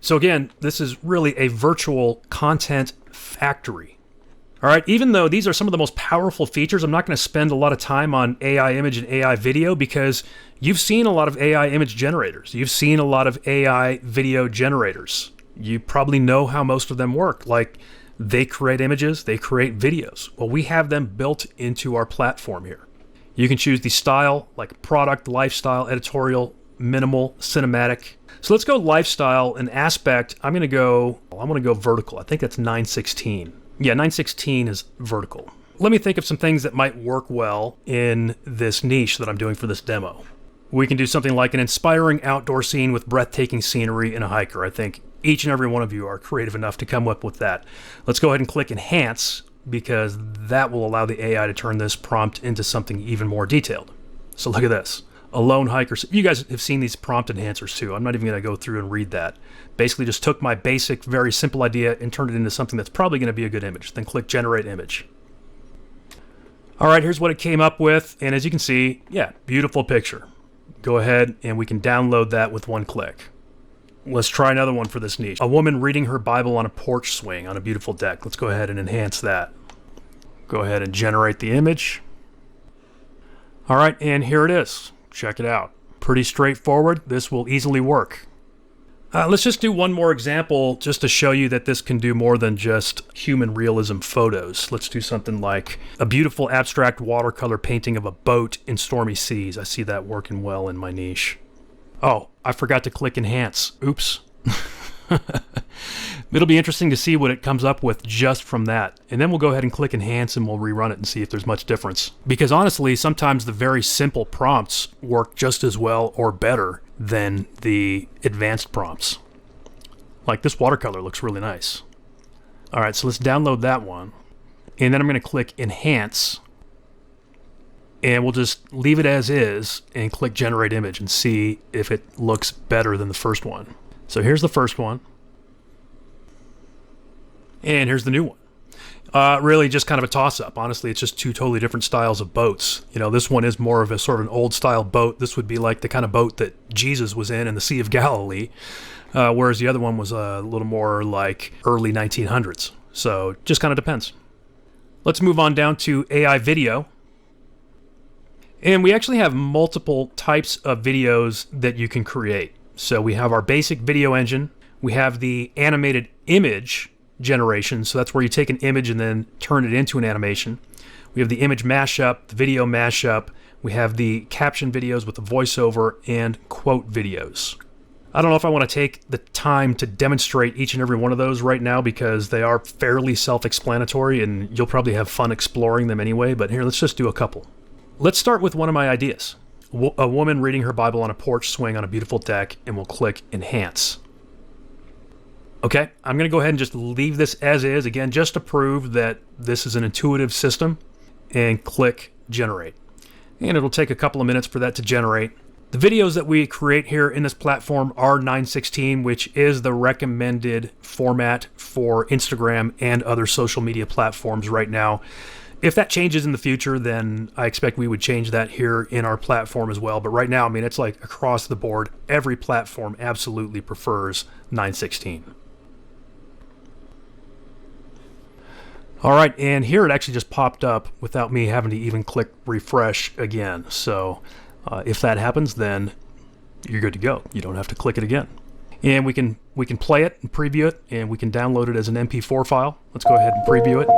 So again, this is really a virtual content factory. All right, even though these are some of the most powerful features, I'm not going to spend a lot of time on AI image and AI video because you've seen a lot of AI image generators. You've seen a lot of AI video generators. You probably know how most of them work. Like, they create images, they create videos. Well, we have them built into our platform here. You can choose the style, like product, lifestyle, editorial, minimal, cinematic. So let's go lifestyle and aspect. I want to go vertical. I think that's 916. Yeah, 916 is vertical. Let me think of some things that might work well in this niche that I'm doing for this demo. We can do something like an inspiring outdoor scene with breathtaking scenery and a hiker. I think each and every one of you are creative enough to come up with that. Let's go ahead and click Enhance because that will allow the AI to turn this prompt into something even more detailed. So look at this. A lone hiker. You guys have seen these prompt enhancers too. I'm not even going to go through and read that. Basically just took my basic, very simple idea and turned it into something that's probably going to be a good image. Then click Generate Image. All right, here's what it came up with. And as you can see, yeah, beautiful picture. Go ahead and we can download that with one click. Let's try another one for this niche. A woman reading her Bible on a porch swing on a beautiful deck. Let's go ahead and enhance that. Go ahead and generate the image. All right, and here it is. Check it out. Pretty straightforward. This will easily work. Let's just do one more example just to show you that this can do more than just human realism photos. Let's do something like a beautiful abstract watercolor painting of a boat in stormy seas. I see that working well in my niche. Oh, I forgot to click Enhance. Oops. It'll be interesting to see what it comes up with just from that. And then we'll go ahead and click Enhance and we'll rerun it and see if there's much difference. Because honestly, sometimes the very simple prompts work just as well or better than the advanced prompts. Like this watercolor looks really nice. All right, so let's download that one. And then I'm going to click Enhance. And we'll just leave it as is and click Generate Image and see if it looks better than the first one. So here's the first one. And here's the new one. Really just kind of a toss-up. Honestly, it's just two totally different styles of boats. You know, this one is more of a sort of an old-style boat. This would be like the kind of boat that Jesus was in the Sea of Galilee, whereas the other one was a little more like early 1900s. So just kind of depends. Let's move on down to AI video. And we actually have multiple types of videos that you can create. So we have our basic video engine. We have the animated image generation. So that's where you take an image and then turn it into an animation. We have the image mashup, the video mashup. We have the caption videos with the voiceover and quote videos. I don't know if I want to take the time to demonstrate each and every one of those right now because they are fairly self-explanatory and you'll probably have fun exploring them anyway. But here, let's just do a couple. Let's start with one of my ideas. A woman reading her Bible on a porch swing on a beautiful deck, and we'll click Enhance. Okay, I'm going to go ahead and just leave this as is, again, just to prove that this is an intuitive system, and click generate. And it'll take a couple of minutes for that to generate. The videos that we create here in this platform are 9:16, which is the recommended format for Instagram and other social media platforms right now. If that changes in the future, then I expect we would change that here in our platform as well. But right now, I mean, it's like across the board, every platform absolutely prefers 9:16. All right, and here it actually just popped up without me having to even click refresh again. So if that happens, then you're good to go. You don't have to click it again. And we can play it and preview it, and we can download it as an MP4 file. Let's go ahead and preview it.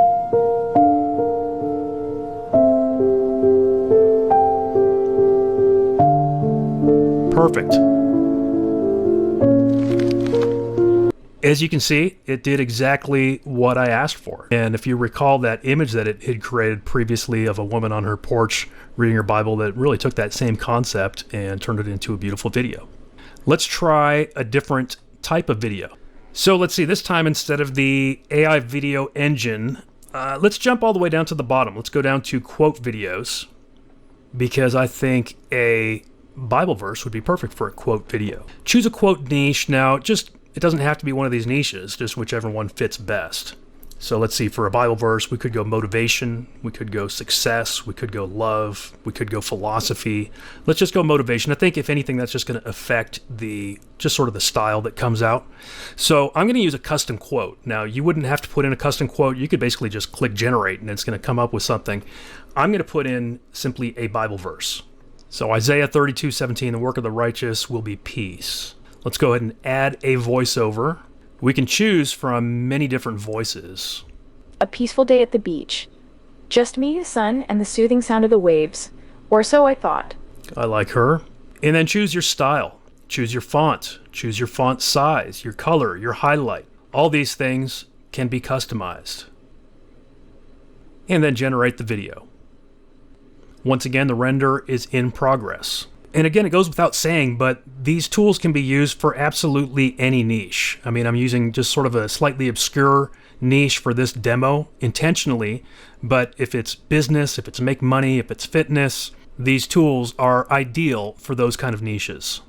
Perfect. As you can see, it did exactly what I asked for. And if you recall that image that it had created previously of a woman on her porch reading her Bible, that really took that same concept and turned it into a beautiful video. Let's try a different type of video. So let's see, this time instead of the AI video engine, let's jump all the way down to the bottom. Let's go down to quote videos, because I think a Bible verse would be perfect for a quote video. Choose a quote niche. Now, it doesn't have to be one of these niches, just whichever one fits best. So let's see, for a Bible verse, we could go motivation, we could go success, we could go love, we could go philosophy. Let's just go motivation. I think if anything, that's just going to affect just sort of the style that comes out. So I'm going to use a custom quote. Now, you wouldn't have to put in a custom quote. You could basically just click generate and it's going to come up with something. I'm going to put in simply a Bible verse. So Isaiah 32:17, the work of the righteous will be peace. Let's go ahead and add a voiceover. We can choose from many different voices. A peaceful day at the beach. Just me, the sun, and the soothing sound of the waves. Or so I thought. I like her. And then choose your style. Choose your font. Choose your font size, your color, your highlight. All these things can be customized. And then generate the video. Once again, the render is in progress. And again, it goes without saying, but these tools can be used for absolutely any niche. I mean, I'm using just sort of a slightly obscure niche for this demo intentionally, but if it's business, if it's make money, if it's fitness, these tools are ideal for those kind of niches.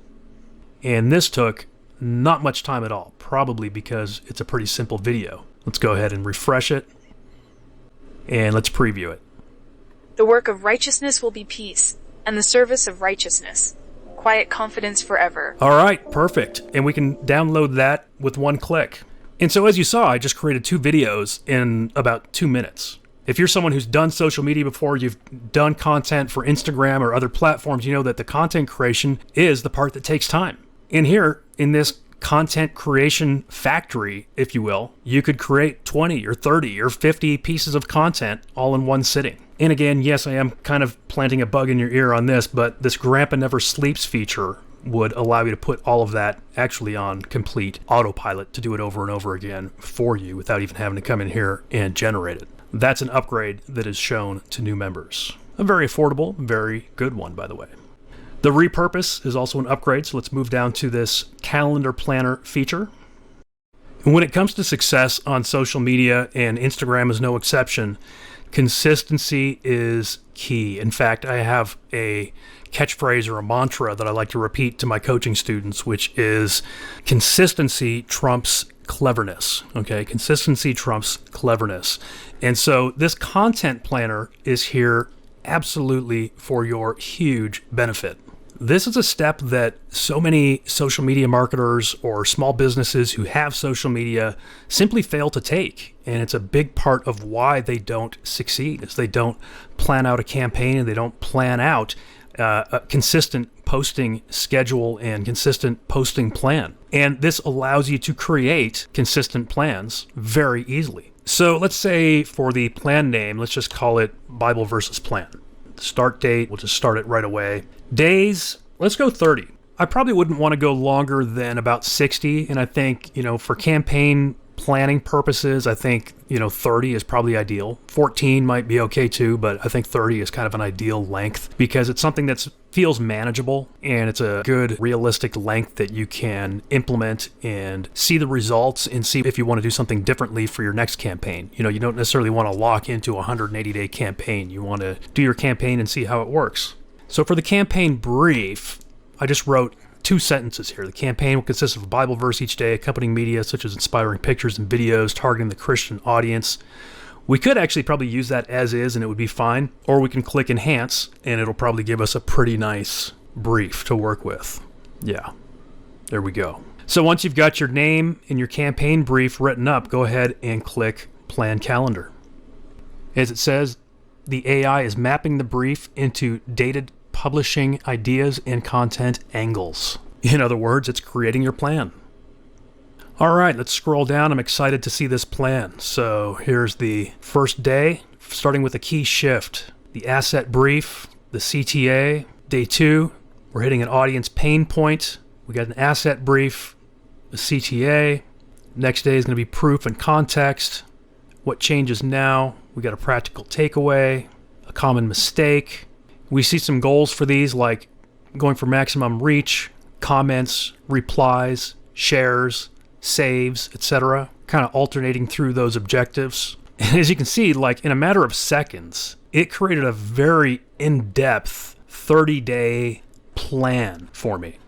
And this took not much time at all, probably because it's a pretty simple video. Let's go ahead and refresh it, and let's preview it. The work of righteousness will be peace, and the service of righteousness, quiet confidence forever. All right, perfect. And we can download that with one click. And so as you saw, I just created 2 videos in about 2 minutes. If you're someone who's done social media before, you've done content for Instagram or other platforms, you know that the content creation is the part that takes time. And here, in this content creation factory, if you will, you could create 20 or 30 or 50 pieces of content all in one sitting. And again, yes, I am kind of planting a bug in your ear on this, but this Grampa Never Sleeps feature would allow you to put all of that actually on complete autopilot to do it over and over again for you without even having to come in here and generate it. That's an upgrade that is shown to new members. A very affordable, very good one, by the way. The repurpose is also an upgrade, so let's move down to this calendar planner feature. And when it comes to success on social media, and Instagram is no exception, consistency is key. In fact, I have a catchphrase or a mantra that I like to repeat to my coaching students, which is consistency trumps cleverness. Okay, consistency trumps cleverness. And so this content planner is here absolutely for your huge benefit. This is a step that so many social media marketers or small businesses who have social media simply fail to take. And it's a big part of why they don't succeed, is they don't plan out a campaign and they don't plan out a consistent posting schedule and consistent posting plan. And this allows you to create consistent plans very easily. So let's say for the plan name, let's just call it Bible versus Plan. Start date, we'll just start it right away. Days, let's go 30. I probably wouldn't want to go longer than about 60. And I think, for campaign planning purposes, I think, 30 is probably ideal. 14 might be okay too, but I think 30 is kind of an ideal length because it's something that feels manageable and it's a good realistic length that you can implement and see the results and see if you want to do something differently for your next campaign. You don't necessarily want to lock into a 180-day campaign. You want to do your campaign and see how it works. So for the campaign brief, I just wrote 2 sentences here. The campaign will consist of a Bible verse each day, accompanying media such as inspiring pictures and videos targeting the Christian audience. We could actually probably use that as is and it would be fine, or we can click enhance and it'll probably give us a pretty nice brief to work with. Yeah, there we go. So once you've got your name and your campaign brief written up, go ahead and click Plan Calendar. As it says, the AI is mapping the brief into dated publishing ideas and content angles. In other words, it's creating your plan. All right, let's scroll down. I'm excited to see this plan. So here's the first day, starting with a key shift, the asset brief, the CTA. Day 2, we're hitting an audience pain point. We got an asset brief, the CTA. Next day is going to be proof and context. What changes now? We got a practical takeaway, a common mistake. We see some goals for these like going for maximum reach, comments, replies, shares, saves, etc. Kind of alternating through those objectives. And as you can see, like in a matter of seconds, it created a very in-depth 30-day plan for me.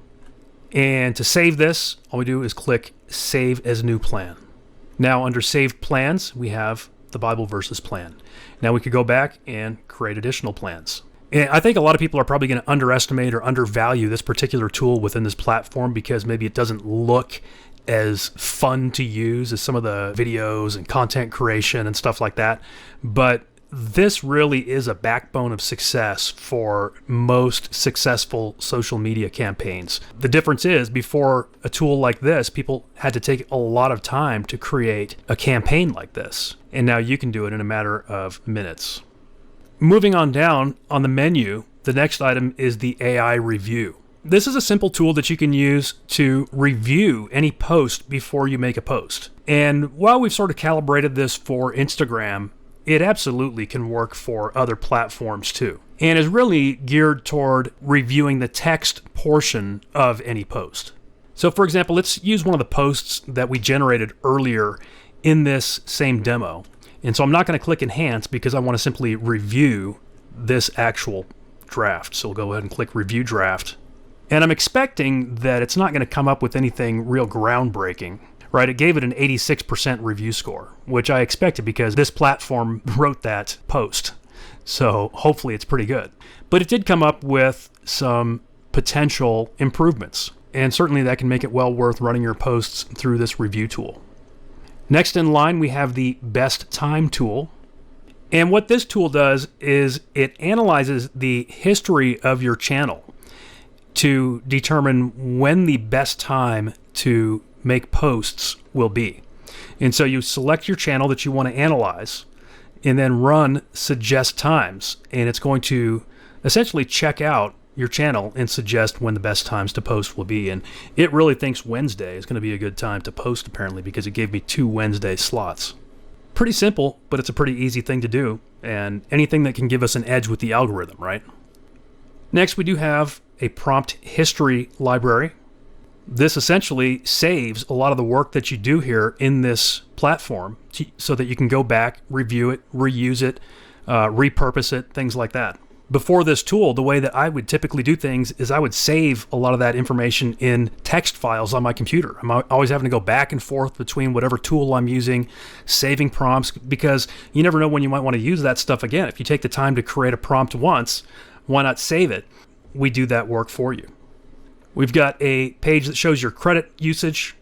And to save this, all we do is click Save as New Plan. Now under Saved Plans, we have the Bible verses plan. Now we could go back and create additional plans. And I think a lot of people are probably going to underestimate or undervalue this particular tool within this platform because maybe it doesn't look as fun to use as some of the videos and content creation and stuff like that. But this really is a backbone of success for most successful social media campaigns. The difference is before a tool like this, people had to take a lot of time to create a campaign like this. And now you can do it in a matter of minutes. Moving on down on the menu, the next item is the AI review. This is a simple tool that you can use to review any post before you make a post. And while we've sort of calibrated this for Instagram, it absolutely can work for other platforms too. And is really geared toward reviewing the text portion of any post. So for example, let's use one of the posts that we generated earlier in this same demo. And so I'm not going to click Enhance because I want to simply review this actual draft. So we'll go ahead and click Review Draft. And I'm expecting that it's not going to come up with anything real groundbreaking, right? It gave it an 86% review score, which I expected because this platform wrote that post. So hopefully it's pretty good. But it did come up with some potential improvements. And certainly that can make it well worth running your posts through this review tool. Next in line, we have the Best Time tool. And what this tool does is it analyzes the history of your channel to determine when the best time to make posts will be. And so you select your channel that you want to analyze and then run Suggest Times. And it's going to essentially check out your channel and suggest when the best times to post will be. And it really thinks Wednesday is going to be a good time to post apparently because it gave me 2 Wednesday slots. Pretty simple, but it's a pretty easy thing to do. And anything that can give us an edge with the algorithm, right? Next, we do have a prompt history library. This essentially saves a lot of the work that you do here in this platform so that you can go back, review it, reuse it, repurpose it, things like that. Before this tool, the way that I would typically do things is I would save a lot of that information in text files on my computer. I'm always having to go back and forth between whatever tool I'm using, saving prompts, because you never know when you might want to use that stuff again. If you take the time to create a prompt once, why not save it? We do that work for you. We've got a page that shows your credit usage.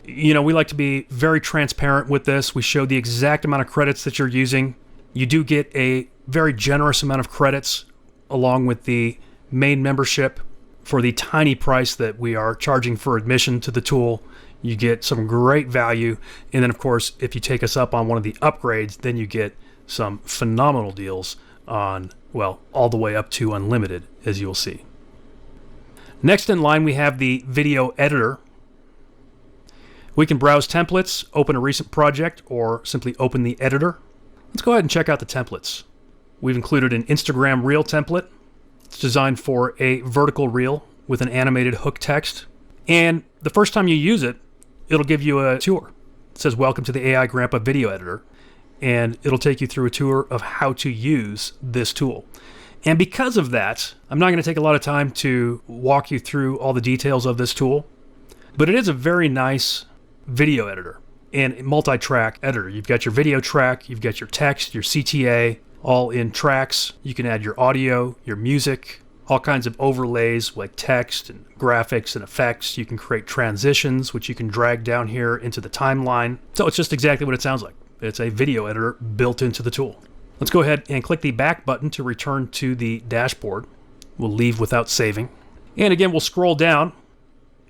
We like to be very transparent with this. We show the exact amount of credits that you're using. You do get a very generous amount of credits along with the main membership. For the tiny price that we are charging for admission to the tool, you get some great value. And then of course, if you take us up on one of the upgrades, then you get some phenomenal deals on, well, all the way up to unlimited, as you'll see. Next in line, we have the video editor. We can browse templates, open a recent project, or simply open the editor. Let's go ahead and check out the templates. We've included an Instagram Reel template. It's designed for a vertical reel with an animated hook text. And the first time you use it, it'll give you a tour. It says, "Welcome to the AIGrampa video editor." And it'll take you through a tour of how to use this tool. And because of that, I'm not going to take a lot of time to walk you through all the details of this tool, but it is a very nice video editor and multi-track editor. You've got your video track, you've got your text, your CTA, all in tracks. You can add your audio, your music, all kinds of overlays like text and graphics and effects. You can create transitions, which you can drag down here into the timeline. So it's just exactly what it sounds like. It's a video editor built into the tool. Let's go ahead and click the back button to return to the dashboard. We'll leave without saving. And again, we'll scroll down.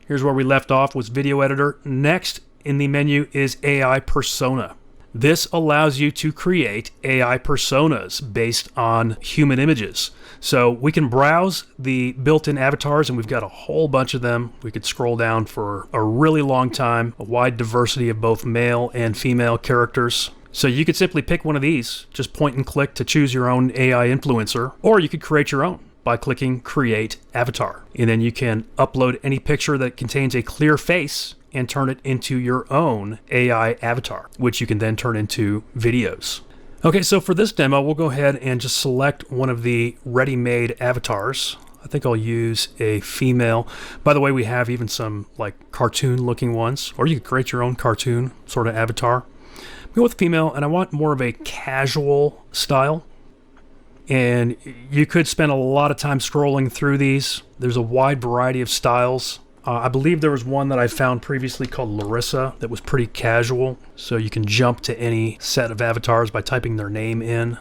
Here's where we left off, was video editor. Next in the menu is AI persona. This allows you to create AI personas based on human images. So we can browse the built-in avatars, and we've got a whole bunch of them. We could scroll down for a really long time, a wide diversity of both male and female characters. So you could simply pick one of these, just point and click to choose your own AI influencer, or you could create your own by clicking Create Avatar. And then you can upload any picture that contains a clear face and turn it into your own AI avatar, which you can then turn into videos. Okay, so for this demo, we'll go ahead and just select one of the ready-made avatars. I think I'll use a female. By the way, we have even some like cartoon-looking ones, or you could create your own cartoon sort of avatar. Go with female, and I want more of a casual style. And you could spend a lot of time scrolling through these. There's a wide variety of styles. I believe there was one that I found previously called Larissa that was pretty casual. So you can jump to any set of avatars by typing their name in.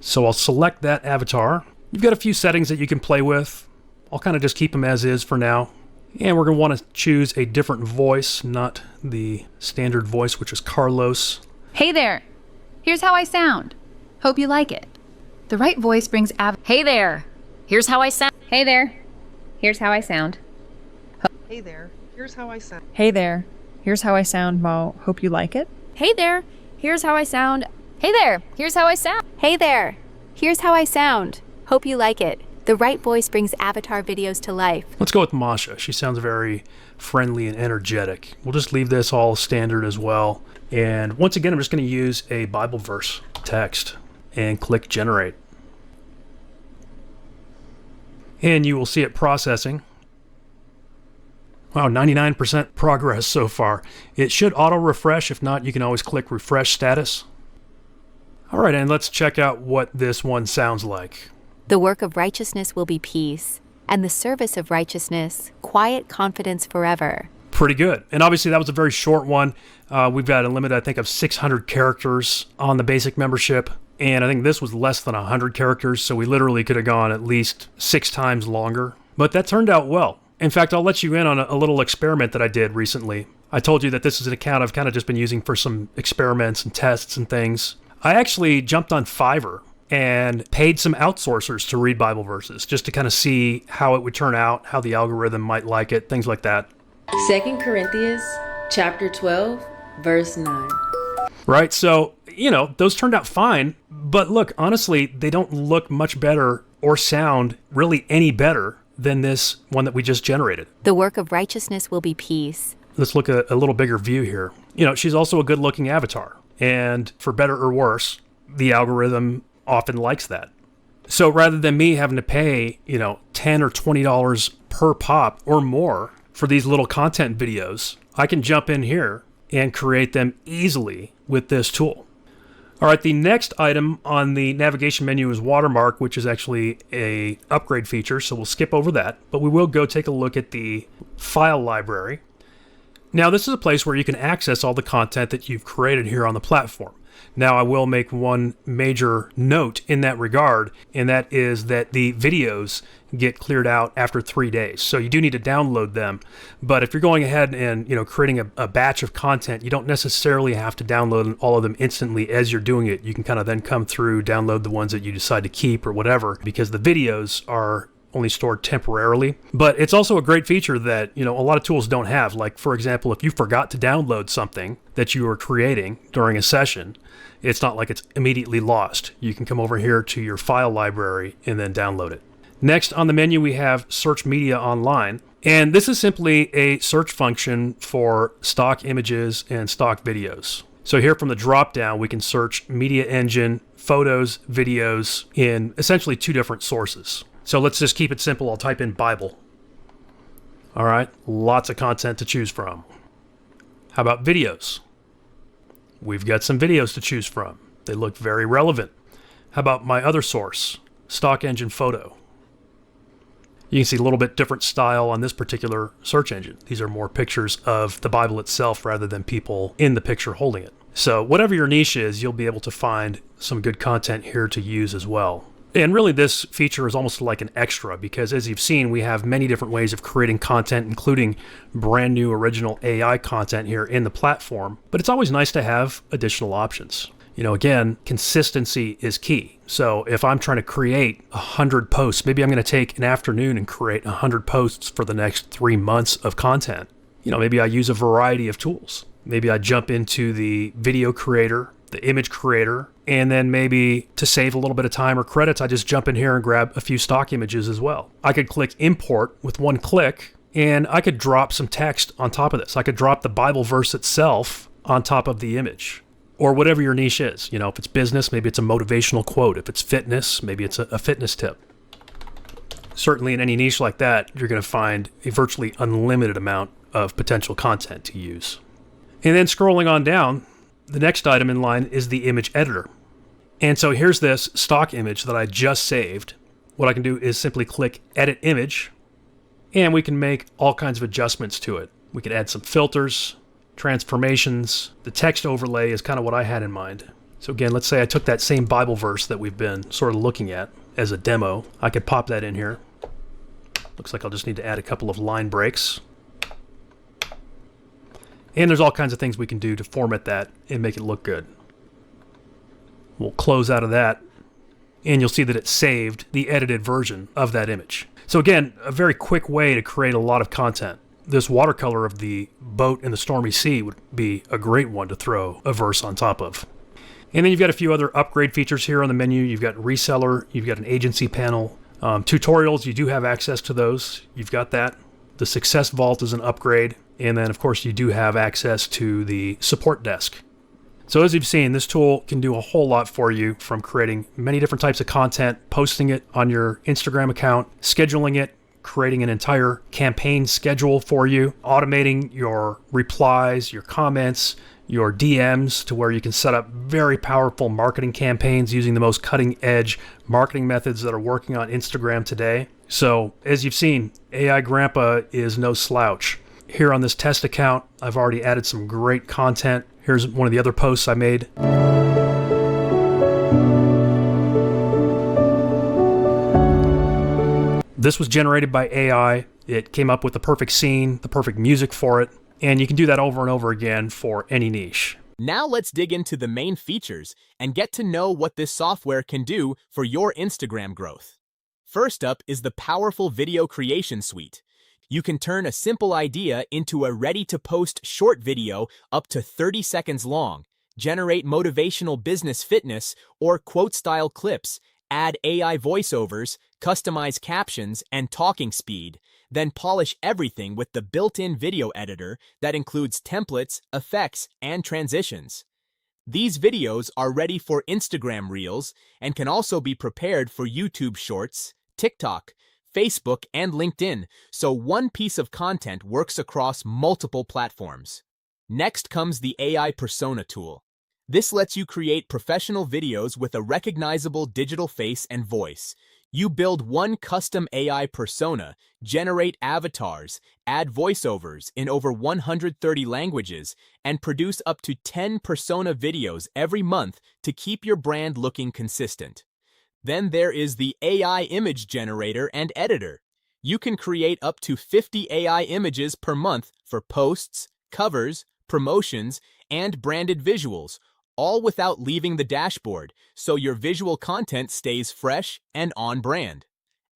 So I'll select that avatar. You've got a few settings that you can play with. I'll kind of just keep them as is for now. And we're going to want to choose a different voice, not the standard voice, which is Carlos. Hey there. Here's how I sound. Hope you like it. The right voice brings Hey there. Here's how I sound. Hey there. Here's how I sound. Hey there, here's how I sound. Hey there, here's how I sound, Mo. Hope you like it. Hey there, here's how I sound. Hey there. Here's how I sound. Hey there, here's how I sound. Hope you like it. The right voice brings avatar videos to life. Let's go with Masha. She sounds very friendly and energetic. We'll just leave this all standard as well. And once again, I'm just going to use a Bible verse text and click Generate. And you will see it processing. Wow, 99% progress so far. It should auto-refresh. If not, you can always click Refresh Status. All right, and let's check out what this one sounds like. The work of righteousness will be peace, and the service of righteousness, quiet confidence forever. Pretty good. And obviously that was a very short one. We've got a limit, I think, of 600 characters on the basic membership. And I think this was less than 100 characters, so we literally could have gone at least 6 times longer. But that turned out well. In fact, I'll let you in on a little experiment that I did recently. I told you that this is an account I've kind of just been using for some experiments and tests and things. I actually jumped on Fiverr and paid some outsourcers to read Bible verses just to kind of see how it would turn out, how the algorithm might like it, things like that. 2 Corinthians chapter 12, verse 9. Right, so, you know, those turned out fine, but look, honestly, they don't look much better or sound really any better than this one that we just generated. The work of righteousness will be peace. Let's look at a little bigger view here. You know, she's also a good-looking avatar, and for better or worse, the algorithm often likes that. So rather than me having to pay, you know, $10 or $20 per pop or more for these little content videos, I can jump in here and create them easily with this tool. All right, the next item on the navigation menu is watermark, which is actually a upgrade feature, so we'll skip over that, but we will go take a look at the file library. Now, this is a place where you can access all the content that you've created here on the platform. Now, I will make one major note in that regard, and that is that the videos get cleared out after 3 days. So you do need to download them. But if you're going ahead and, you know, creating a batch of content, you don't necessarily have to download all of them instantly as you're doing it. You can kind of then come through, download the ones that you decide to keep or whatever, because the videos are only stored temporarily. But it's also a great feature that, a lot of tools don't have. Like, for example, if you forgot to download something that you were creating during a session, it's not like it's immediately lost. You can come over here to your file library and then download it. Next on the menu, we have Search Media Online. And this is simply a search function for stock images and stock videos. So here from the drop-down, we can search Media Engine, photos, videos in essentially 2 different sources. So let's just keep it simple. I'll type in Bible. All right, lots of content to choose from. How about videos? We've got some videos to choose from. They look very relevant. How about my other source, Stock Engine Photo? You can see a little bit different style on this particular search engine. These are more pictures of the Bible itself rather than people in the picture holding it. So whatever your niche is, you'll be able to find some good content here to use as well. And really this feature is almost like an extra because as you've seen, we have many different ways of creating content, including brand new original AI content here in the platform. But it's always nice to have additional options. Again, consistency is key. So if I'm trying to create 100 posts, maybe I'm going to take an afternoon and create 100 posts for the next 3 months of content. Maybe I use a variety of tools. Maybe I jump into the video creator, the image creator, and then maybe to save a little bit of time or credits, I just jump in here and grab a few stock images as well. I could click import with one click, and I could drop some text on top of this. I could drop the Bible verse itself on top of the image. Or whatever your niche is. If it's business, maybe it's a motivational quote. If it's fitness, maybe it's a fitness tip. Certainly in any niche like that, you're going to find a virtually unlimited amount of potential content to use. And then scrolling on down, the next item in line is the image editor. And so here's this stock image that I just saved. What I can do is simply click Edit Image, and we can make all kinds of adjustments to it. We can add some filters, transformations. The text overlay is kind of what I had in mind. So again, let's say I took that same Bible verse that we've been sort of looking at as a demo. I could pop that in here. Looks like I'll just need to add a couple of line breaks. And there's all kinds of things we can do to format that and make it look good. We'll close out of that, and you'll see that it saved the edited version of that image. So again, a very quick way to create a lot of content. This watercolor of the boat in the stormy sea would be a great one to throw a verse on top of. And then you've got a few other upgrade features here on the menu. You've got Reseller, you've got an agency panel. Tutorials, you do have access to those. You've got that. The Success Vault is an upgrade. And then, of course, you do have access to the support desk. So as you've seen, this tool can do a whole lot for you, from creating many different types of content, posting it on your Instagram account, scheduling it, creating an entire campaign schedule for you, automating your replies, your comments, your DMs to where you can set up very powerful marketing campaigns using the most cutting edge marketing methods that are working on Instagram today. So as you've seen, AIGrampa is no slouch. Here on this test account, I've already added some great content. Here's one of the other posts I made. This was generated by AI. It came up with the perfect scene, the perfect music for it, and you can do that over and over again for any niche. Now let's dig into the main features and get to know what this software can do for your Instagram growth. First up is the powerful video creation suite. You can turn a simple idea into a ready-to-post short video up to 30 seconds long, generate motivational business fitness or quote-style clips, add AI voiceovers, customize captions and talking speed, then polish everything with the built-in video editor that includes templates, effects, and transitions. These videos are ready for Instagram Reels and can also be prepared for YouTube Shorts, TikTok, Facebook, and LinkedIn, so one piece of content works across multiple platforms. Next comes the AI Persona tool. This lets you create professional videos with a recognizable digital face and voice. You build one custom AI persona, generate avatars, add voiceovers in over 130 languages, and produce up to 10 persona videos every month to keep your brand looking consistent. Then there is the AI image generator and editor. You can create up to 50 AI images per month for posts, covers, promotions, and branded visuals, all without leaving the dashboard, so your visual content stays fresh and on brand.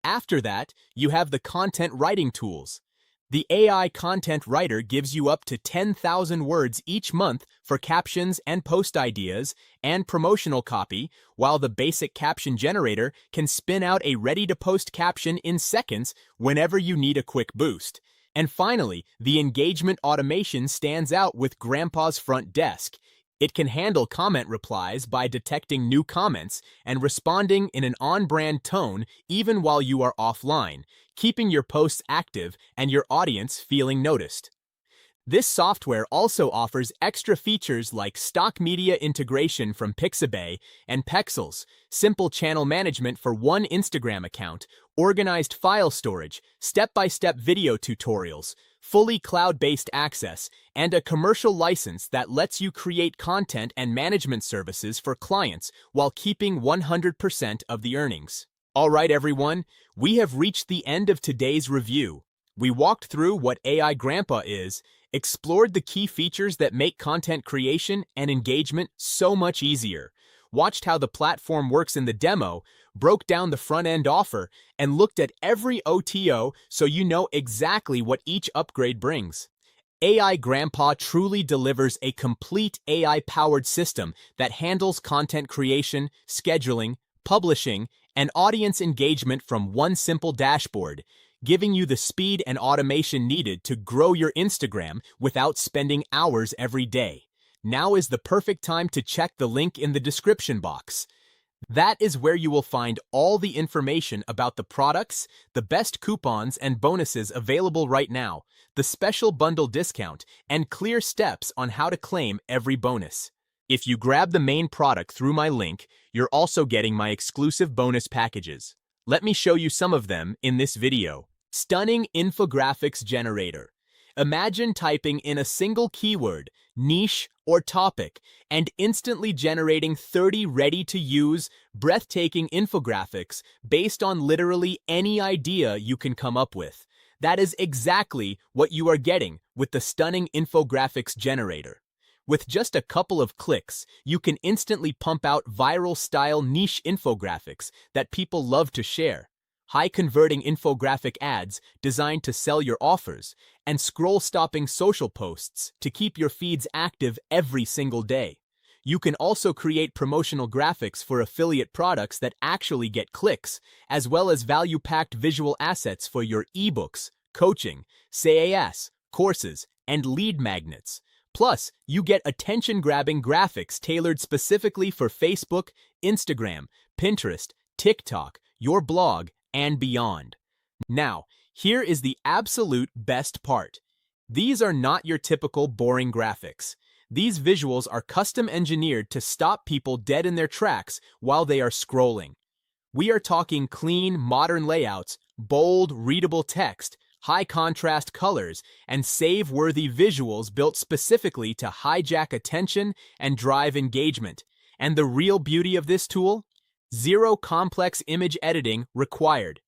After that, you have the content writing tools. The AI content writer gives you up to 10,000 words each month for captions and post ideas and promotional copy, while the basic caption generator can spin out a ready-to-post caption in seconds whenever you need a quick boost. And finally, the engagement automation stands out with Grampa's front desk. It can handle comment replies by detecting new comments and responding in an on-brand tone even while you are offline, keeping your posts active and your audience feeling noticed. This software also offers extra features like stock media integration from Pixabay and Pexels, simple channel management for one Instagram account, organized file storage, step-by-step video tutorials, fully cloud-based access, and a commercial license that lets you create content and management services for clients while keeping 100% of the earnings. All right, everyone, we have reached the end of today's review. We walked through what AIGrampa is, explored the key features that make content creation and engagement so much easier, watched how the platform works in the demo, broke down the front-end offer, and looked at every OTO so you know exactly what each upgrade brings. AIGrampa truly delivers a complete AI-powered system that handles content creation, scheduling, publishing, and audience engagement from one simple dashboard, giving you the speed and automation needed to grow your Instagram without spending hours every day. Now is the perfect time to check the link in the description box. That is where you will find all the information about the products, the best coupons and bonuses available right now, the special bundle discount, and clear steps on how to claim every bonus. If you grab the main product through my link, you're also getting my exclusive bonus packages. Let me show you some of them in this video. Stunning infographics generator. Imagine typing in a single keyword, niche, or topic, and instantly generating 30 ready-to-use, breathtaking infographics based on literally any idea you can come up with. That is exactly what you are getting with the Stunning Infographics Generator. With just a couple of clicks, you can instantly pump out viral-style niche infographics that people love to share. High-converting infographic ads designed to sell your offers, and scroll-stopping social posts to keep your feeds active every single day. You can also create promotional graphics for affiliate products that actually get clicks, as well as value-packed visual assets for your ebooks, coaching, SaaS, courses, and lead magnets. Plus, you get attention-grabbing graphics tailored specifically for Facebook, Instagram, Pinterest, TikTok, your blog, and beyond. Now, here is the absolute best part. These are not your typical boring graphics. These visuals are custom engineered to stop people dead in their tracks while they are scrolling. We are talking clean, modern layouts, bold, readable text, high contrast colors, and save-worthy visuals built specifically to hijack attention and drive engagement. And the real beauty of this tool? Zero complex image editing required.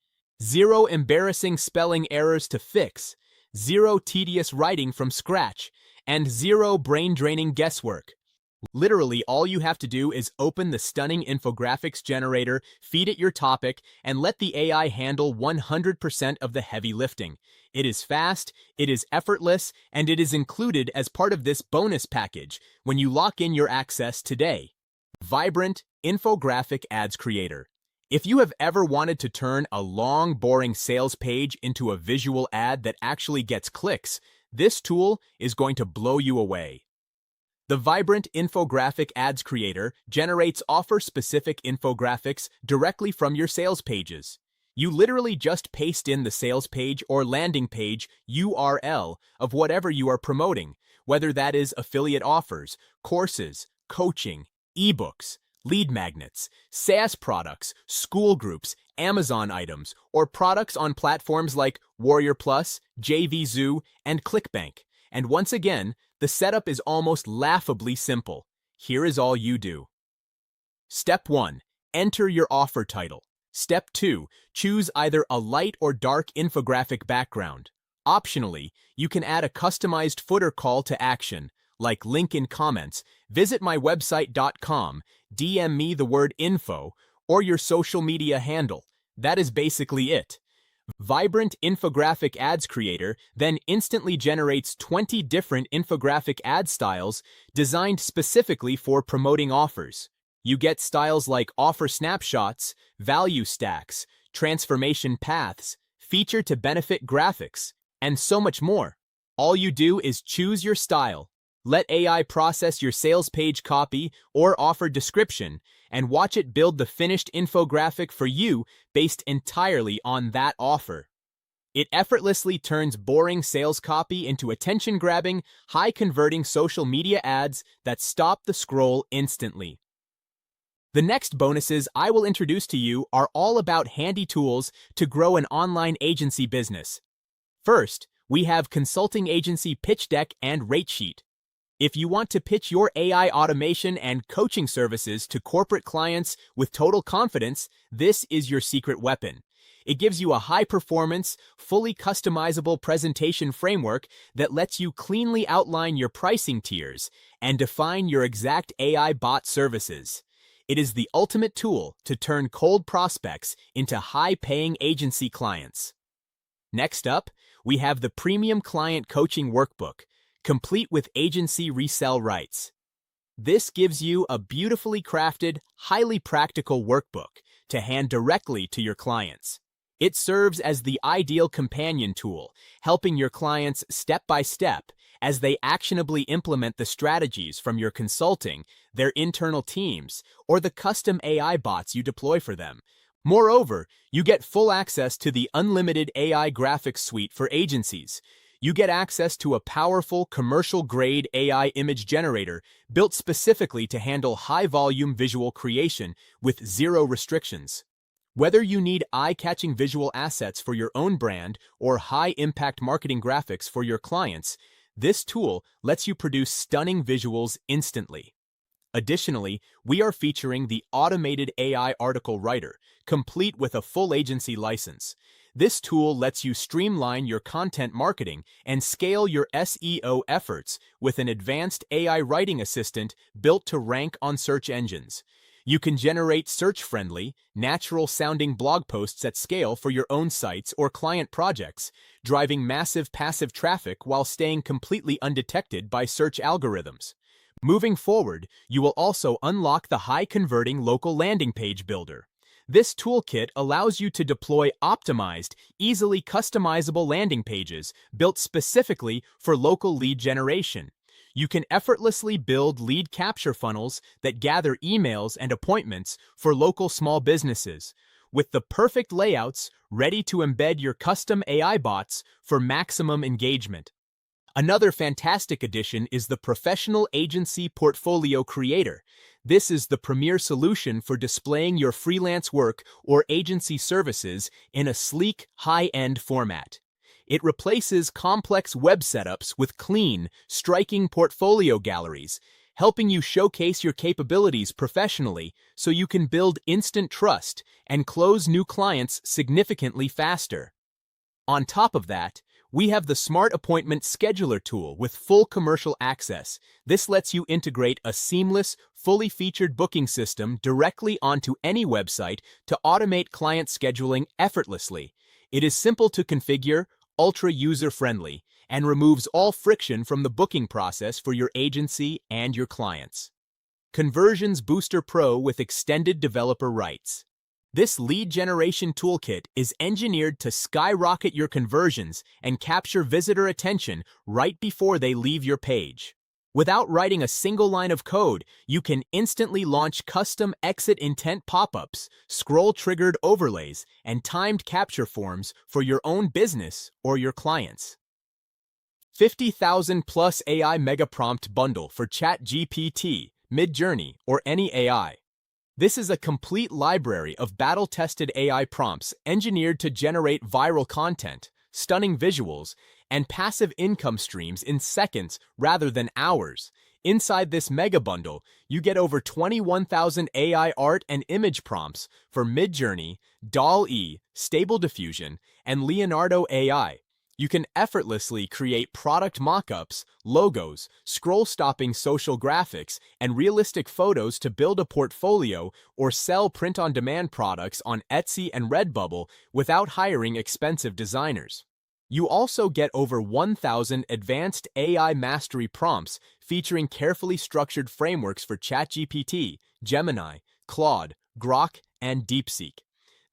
Zero embarrassing spelling errors to fix. Zero tedious writing from scratch. And zero brain-draining guesswork. Literally, all you have to do is open the Stunning Infographics Generator, feed it your topic, and let the AI handle 100% of the heavy lifting. It is fast, it is effortless, and it is included as part of this bonus package when you lock in your access today. Vibrant Infographic Ads Creator. If you have ever wanted to turn a long, boring sales page into a visual ad that actually gets clicks, this tool is going to blow you away. The Vibrant Infographic Ads Creator generates offer-specific infographics directly from your sales pages. You literally just paste in the sales page or landing page URL of whatever you are promoting, whether that is affiliate offers, courses, coaching, ebooks, lead magnets, SaaS products, school groups, Amazon items, or products on platforms like Warrior Plus, JVZoo, and ClickBank. And once again, the setup is almost laughably simple. Here is all you do. Step 1. Enter your offer title. Step 2. Choose either a light or dark infographic background. Optionally, you can add a customized footer call to action, like link in comments, visit my website.com, DM me the word info, or your social media handle. That is basically it. Vibrant Infographic Ads Creator then instantly generates 20 different infographic ad styles designed specifically for promoting offers. You get styles like offer snapshots, value stacks, transformation paths, feature to benefit graphics, and so much more. All you do is choose your style, let AI process your sales page copy or offer description, and watch it build the finished infographic for you based entirely on that offer. It effortlessly turns boring sales copy into attention-grabbing, high-converting social media ads that stop the scroll instantly. The next bonuses I will introduce to you are all about handy tools to grow an online agency business. First, we have Consulting Agency Pitch Deck and Rate Sheet. If you want to pitch your AI automation and coaching services to corporate clients with total confidence, this is your secret weapon. It gives you a high-performance, fully customizable presentation framework that lets you cleanly outline your pricing tiers and define your exact AI bot services. It is the ultimate tool to turn cold prospects into high-paying agency clients. Next up, we have the Premium Client Coaching Workbook, complete with agency resell rights. This gives you a beautifully crafted, highly practical workbook to hand directly to your clients. It serves as the ideal companion tool, helping your clients step by step as they actionably implement the strategies from your consulting, their internal teams, or the custom AI bots you deploy for them. Moreover, you get full access to the unlimited AI graphics suite for agencies. You get access to a powerful commercial-grade AI image generator built specifically to handle high-volume visual creation with zero restrictions. Whether you need eye-catching visual assets for your own brand or high-impact marketing graphics for your clients, this tool lets you produce stunning visuals instantly. Additionally, we are featuring the Automated AI Article Writer, complete with a full agency license. This tool lets you streamline your content marketing and scale your SEO efforts with an advanced AI writing assistant built to rank on search engines. You can generate search-friendly, natural-sounding blog posts at scale for your own sites or client projects, driving massive passive traffic while staying completely undetected by search algorithms. Moving forward, you will also unlock the high-converting local landing page builder. This toolkit allows you to deploy optimized, easily customizable landing pages built specifically for local lead generation. You can effortlessly build lead capture funnels that gather emails and appointments for local small businesses, with the perfect layouts ready to embed your custom AI bots for maximum engagement. Another fantastic addition is the Professional Agency Portfolio Creator. This is the premier solution for displaying your freelance work or agency services in a sleek, high-end format. It replaces complex web setups with clean, striking portfolio galleries, helping you showcase your capabilities professionally so you can build instant trust and close new clients significantly faster. On top of that, we have the Smart Appointment Scheduler tool with full commercial access. This lets you integrate a seamless, fully featured booking system directly onto any website to automate client scheduling effortlessly. It is simple to configure, ultra user-friendly, and removes all friction from the booking process for your agency and your clients. Conversions Booster Pro with extended developer rights. This lead generation toolkit is engineered to skyrocket your conversions and capture visitor attention right before they leave your page. Without writing a single line of code, you can instantly launch custom exit intent pop-ups, scroll-triggered overlays, and timed capture forms for your own business or your clients. 50,000 plus AI Mega Prompt Bundle for ChatGPT, Midjourney, or any AI. This is a complete library of battle-tested AI prompts engineered to generate viral content, stunning visuals, and passive income streams in seconds rather than hours. Inside this mega bundle, you get over 21,000 AI art and image prompts for Midjourney, DALL-E, Stable Diffusion, and Leonardo AI. You can effortlessly create product mockups, logos, scroll-stopping social graphics, and realistic photos to build a portfolio or sell print-on-demand products on Etsy and Redbubble without hiring expensive designers. You also get over 1,000 advanced AI mastery prompts featuring carefully structured frameworks for ChatGPT, Gemini, Claude, Grok, and DeepSeek.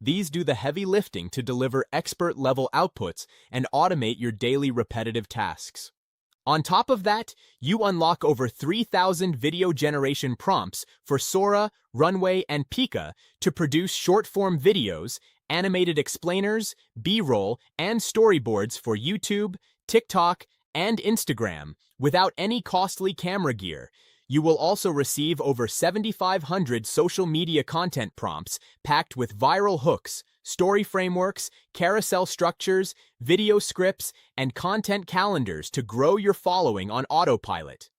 These do the heavy lifting to deliver expert-level outputs and automate your daily repetitive tasks. On top of that, you unlock over 3,000 video generation prompts for Sora, Runway, and Pika to produce short-form videos, animated explainers, B-roll, and storyboards for YouTube, TikTok, and Instagram without any costly camera gear. You will also receive over 7,500 social media content prompts packed with viral hooks, story frameworks, carousel structures, video scripts, and content calendars to grow your following on autopilot.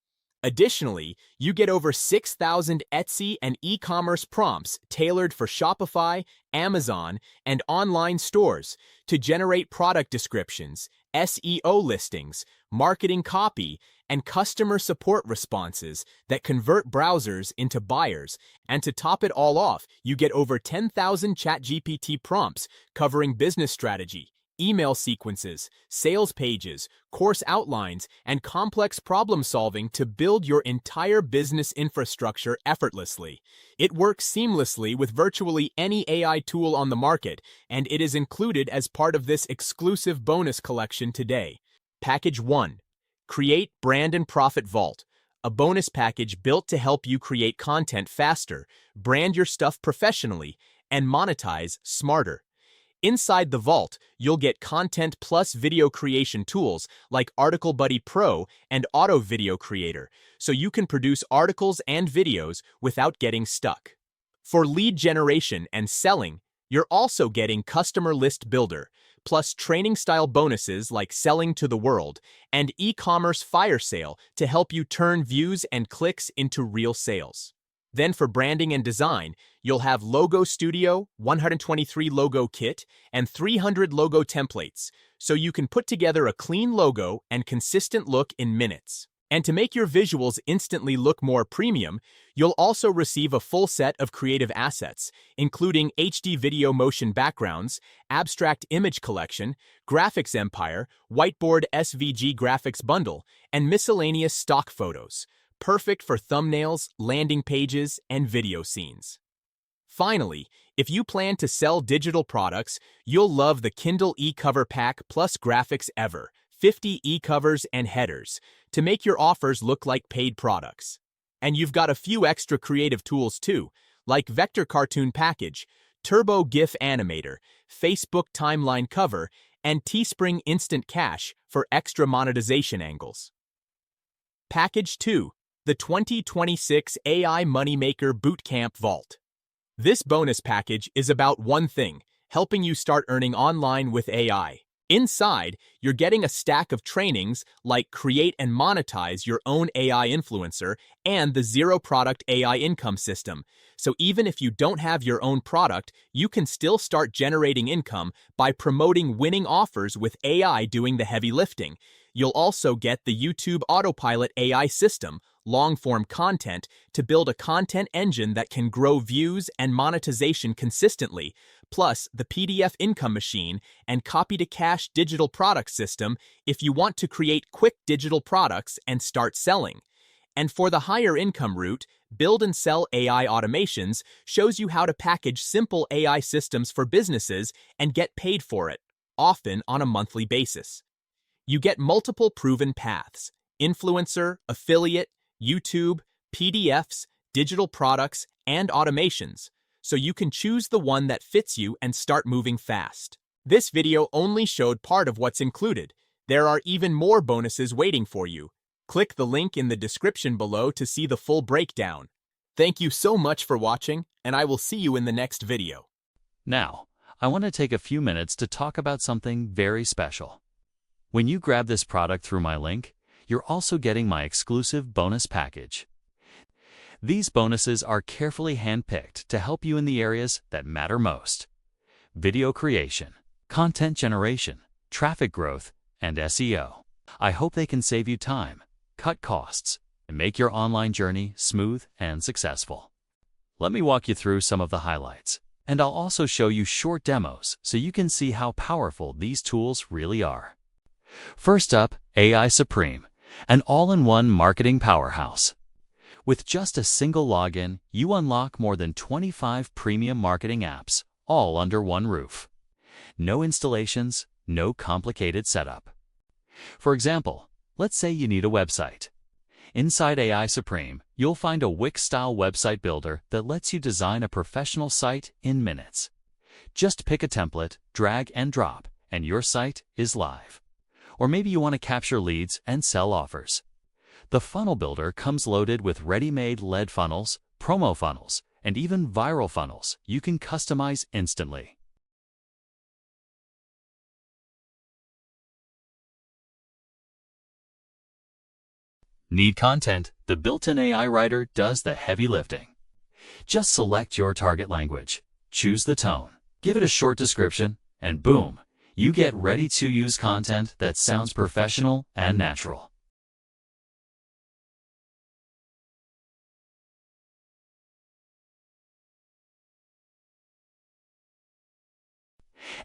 Additionally, you get over 6,000 Etsy and e-commerce prompts tailored for Shopify, Amazon, and online stores to generate product descriptions, SEO listings, marketing copy, and customer support responses that convert browsers into buyers. And to top it all off, you get over 10,000 ChatGPT prompts covering business strategy, email sequences, sales pages, course outlines, and complex problem-solving to build your entire business infrastructure effortlessly. It works seamlessly with virtually any AI tool on the market, and it is included as part of this exclusive bonus collection today. Package 1. Create Brand and Profit Vault, a bonus package built to help you create content faster, brand your stuff professionally, and monetize smarter. Inside the vault, you'll get content plus video creation tools like Article Buddy Pro and Auto Video Creator, so you can produce articles and videos without getting stuck. For lead generation and selling, you're also getting Customer List Builder, plus training-style bonuses like Selling to the World and e-commerce fire sale to help you turn views and clicks into real sales. Then for branding and design, you'll have Logo Studio, 123 logo kit, and 300 logo templates, so you can put together a clean logo and consistent look in minutes. And to make your visuals instantly look more premium, you'll also receive a full set of creative assets, including HD video motion backgrounds, abstract image collection, graphics empire, whiteboard SVG graphics bundle, and miscellaneous stock photos, perfect for thumbnails, landing pages, and video scenes. Finally, if you plan to sell digital products, you'll love the Kindle e-cover pack plus graphics ever, 50 e-covers and headers, to make your offers look like paid products. And you've got a few extra creative tools too, like Vector Cartoon Package, Turbo GIF Animator, Facebook Timeline Cover, and Teespring Instant Cash for extra monetization angles. Package 2. The 2026 AI Moneymaker Bootcamp Vault. This bonus package is about one thing, helping you start earning online with AI. Inside, you're getting a stack of trainings like Create and Monetize Your Own AI Influencer and the Zero Product AI Income System. So even if you don't have your own product, you can still start generating income by promoting winning offers with AI doing the heavy lifting. You'll also get the YouTube Autopilot AI system, long-form content, to build a content engine that can grow views and monetization consistently, plus the PDF income machine and copy-to-cash digital product system if you want to create quick digital products and start selling. And for the higher income route, Build and Sell AI Automations shows you how to package simple AI systems for businesses and get paid for it, often on a monthly basis. You get multiple proven paths: influencer, affiliate, YouTube, PDFs, digital products, and automations, so you can choose the one that fits you and start moving fast. This video only showed part of what's included. There are even more bonuses waiting for you. Click the link in the description below to see the full breakdown. Thank you so much for watching, and I will see you in the next video. Now, I want to take a few minutes to talk about something very special. When you grab this product through my link, you're also getting my exclusive bonus package. These bonuses are carefully handpicked to help you in the areas that matter most: video creation, content generation, traffic growth, and SEO. I hope they can save you time, cut costs, and make your online journey smooth and successful. Let me walk you through some of the highlights, and I'll also show you short demos so you can see how powerful these tools really are. First up, AI Supreme, an all-in-one marketing powerhouse. With just a single login, you unlock more than 25 premium marketing apps, all under one roof. No installations, no complicated setup. For example, let's say you need a website. Inside AI Supreme, you'll find a Wix-style website builder that lets you design a professional site in minutes. Just pick a template, drag and drop, and your site is live. Or maybe you want to capture leads and sell offers. The funnel builder comes loaded with ready-made lead funnels, promo funnels, and even viral funnels you can customize instantly. Need content? The built-in AI writer does the heavy lifting. Just select your target language, choose the tone, give it a short description, and boom, you get ready-to-use content that sounds professional and natural.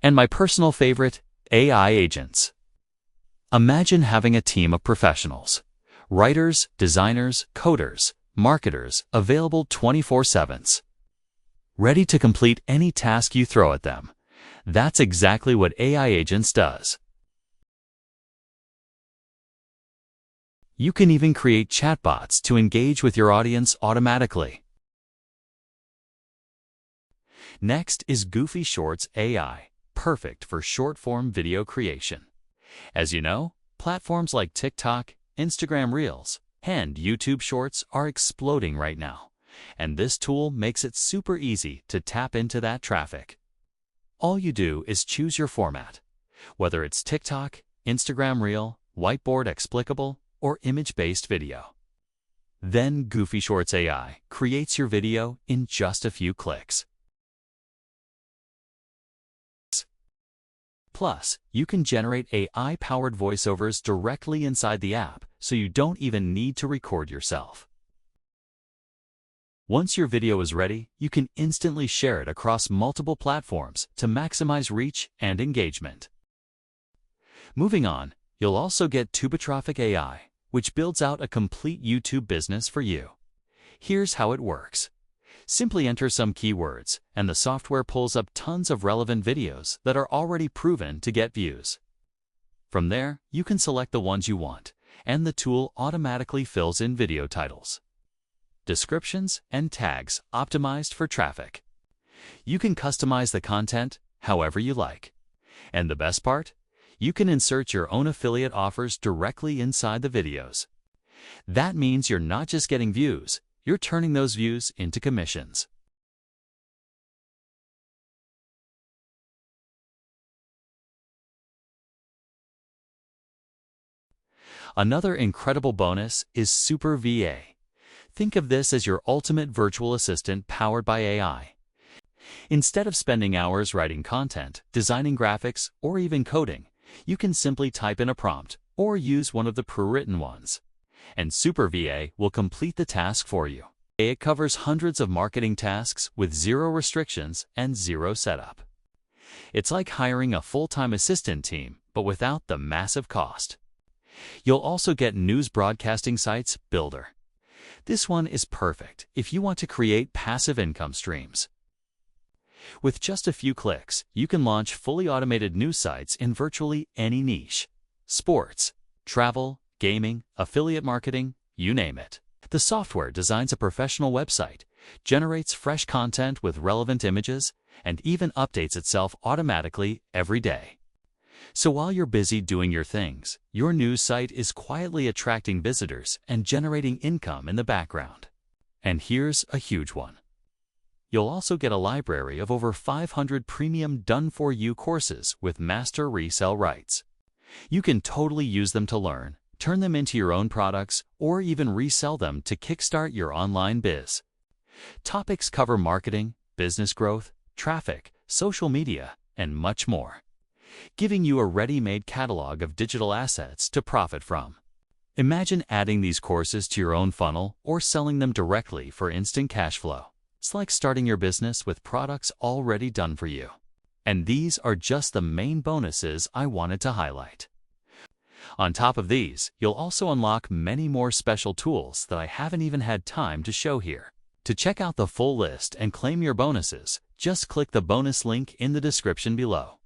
And my personal favorite, AI agents. Imagine having a team of professionals. Writers, designers, coders, marketers, available 24/7. Ready to complete any task you throw at them. That's exactly what AI Agents does. You can even create chatbots to engage with your audience automatically. Next is Goofy Shorts AI, perfect for short-form video creation. As you know, platforms like TikTok, Instagram Reels, and YouTube Shorts are exploding right now, and this tool makes it super easy to tap into that traffic. All you do is choose your format, whether it's TikTok, Instagram Reel, whiteboard explicable, or image-based video. Then Goofy Shorts AI creates your video in just a few clicks. Plus, you can generate AI-powered voiceovers directly inside the app, so you don't even need to record yourself. Once your video is ready, you can instantly share it across multiple platforms to maximize reach and engagement. Moving on, you'll also get Tubitraffic AI, which builds out a complete YouTube business for you. Here's how it works. Simply enter some keywords, and the software pulls up tons of relevant videos that are already proven to get views. From there, you can select the ones you want, and the tool automatically fills in video titles, descriptions, and tags optimized for traffic. You can customize the content however you like. And the best part? You can insert your own affiliate offers directly inside the videos. That means you're not just getting views, you're turning those views into commissions. Another incredible bonus is Super VA. Think of this as your ultimate virtual assistant powered by AI. Instead of spending hours writing content, designing graphics, or even coding, you can simply type in a prompt or use one of the pre-written ones, and Super VA will complete the task for you. It covers hundreds of marketing tasks with zero restrictions and zero setup. It's like hiring a full-time assistant team, but without the massive cost. You'll also get News Broadcasting Sites Builder. This one is perfect if you want to create passive income streams. With just a few clicks, you can launch fully automated news sites in virtually any niche: sports, travel, gaming, affiliate marketing, you name it. The software designs a professional website, generates fresh content with relevant images, and even updates itself automatically every day. So while you're busy doing your things, your news site is quietly attracting visitors and generating income in the background. And here's a huge one. You'll also get a library of over 500 premium done-for-you courses with master resell rights. You can totally use them to learn, turn them into your own products, or even resell them to kickstart your online biz. Topics cover marketing, business growth, traffic, social media, and much more. giving you a ready-made catalog of digital assets to profit from. Imagine adding these courses to your own funnel or selling them directly for instant cash flow. It's like starting your business with products already done for you. And these are just the main bonuses I wanted to highlight. On top of these, you'll also unlock many more special tools that I haven't even had time to show here. To check out the full list and claim your bonuses, just click the bonus link in the description below.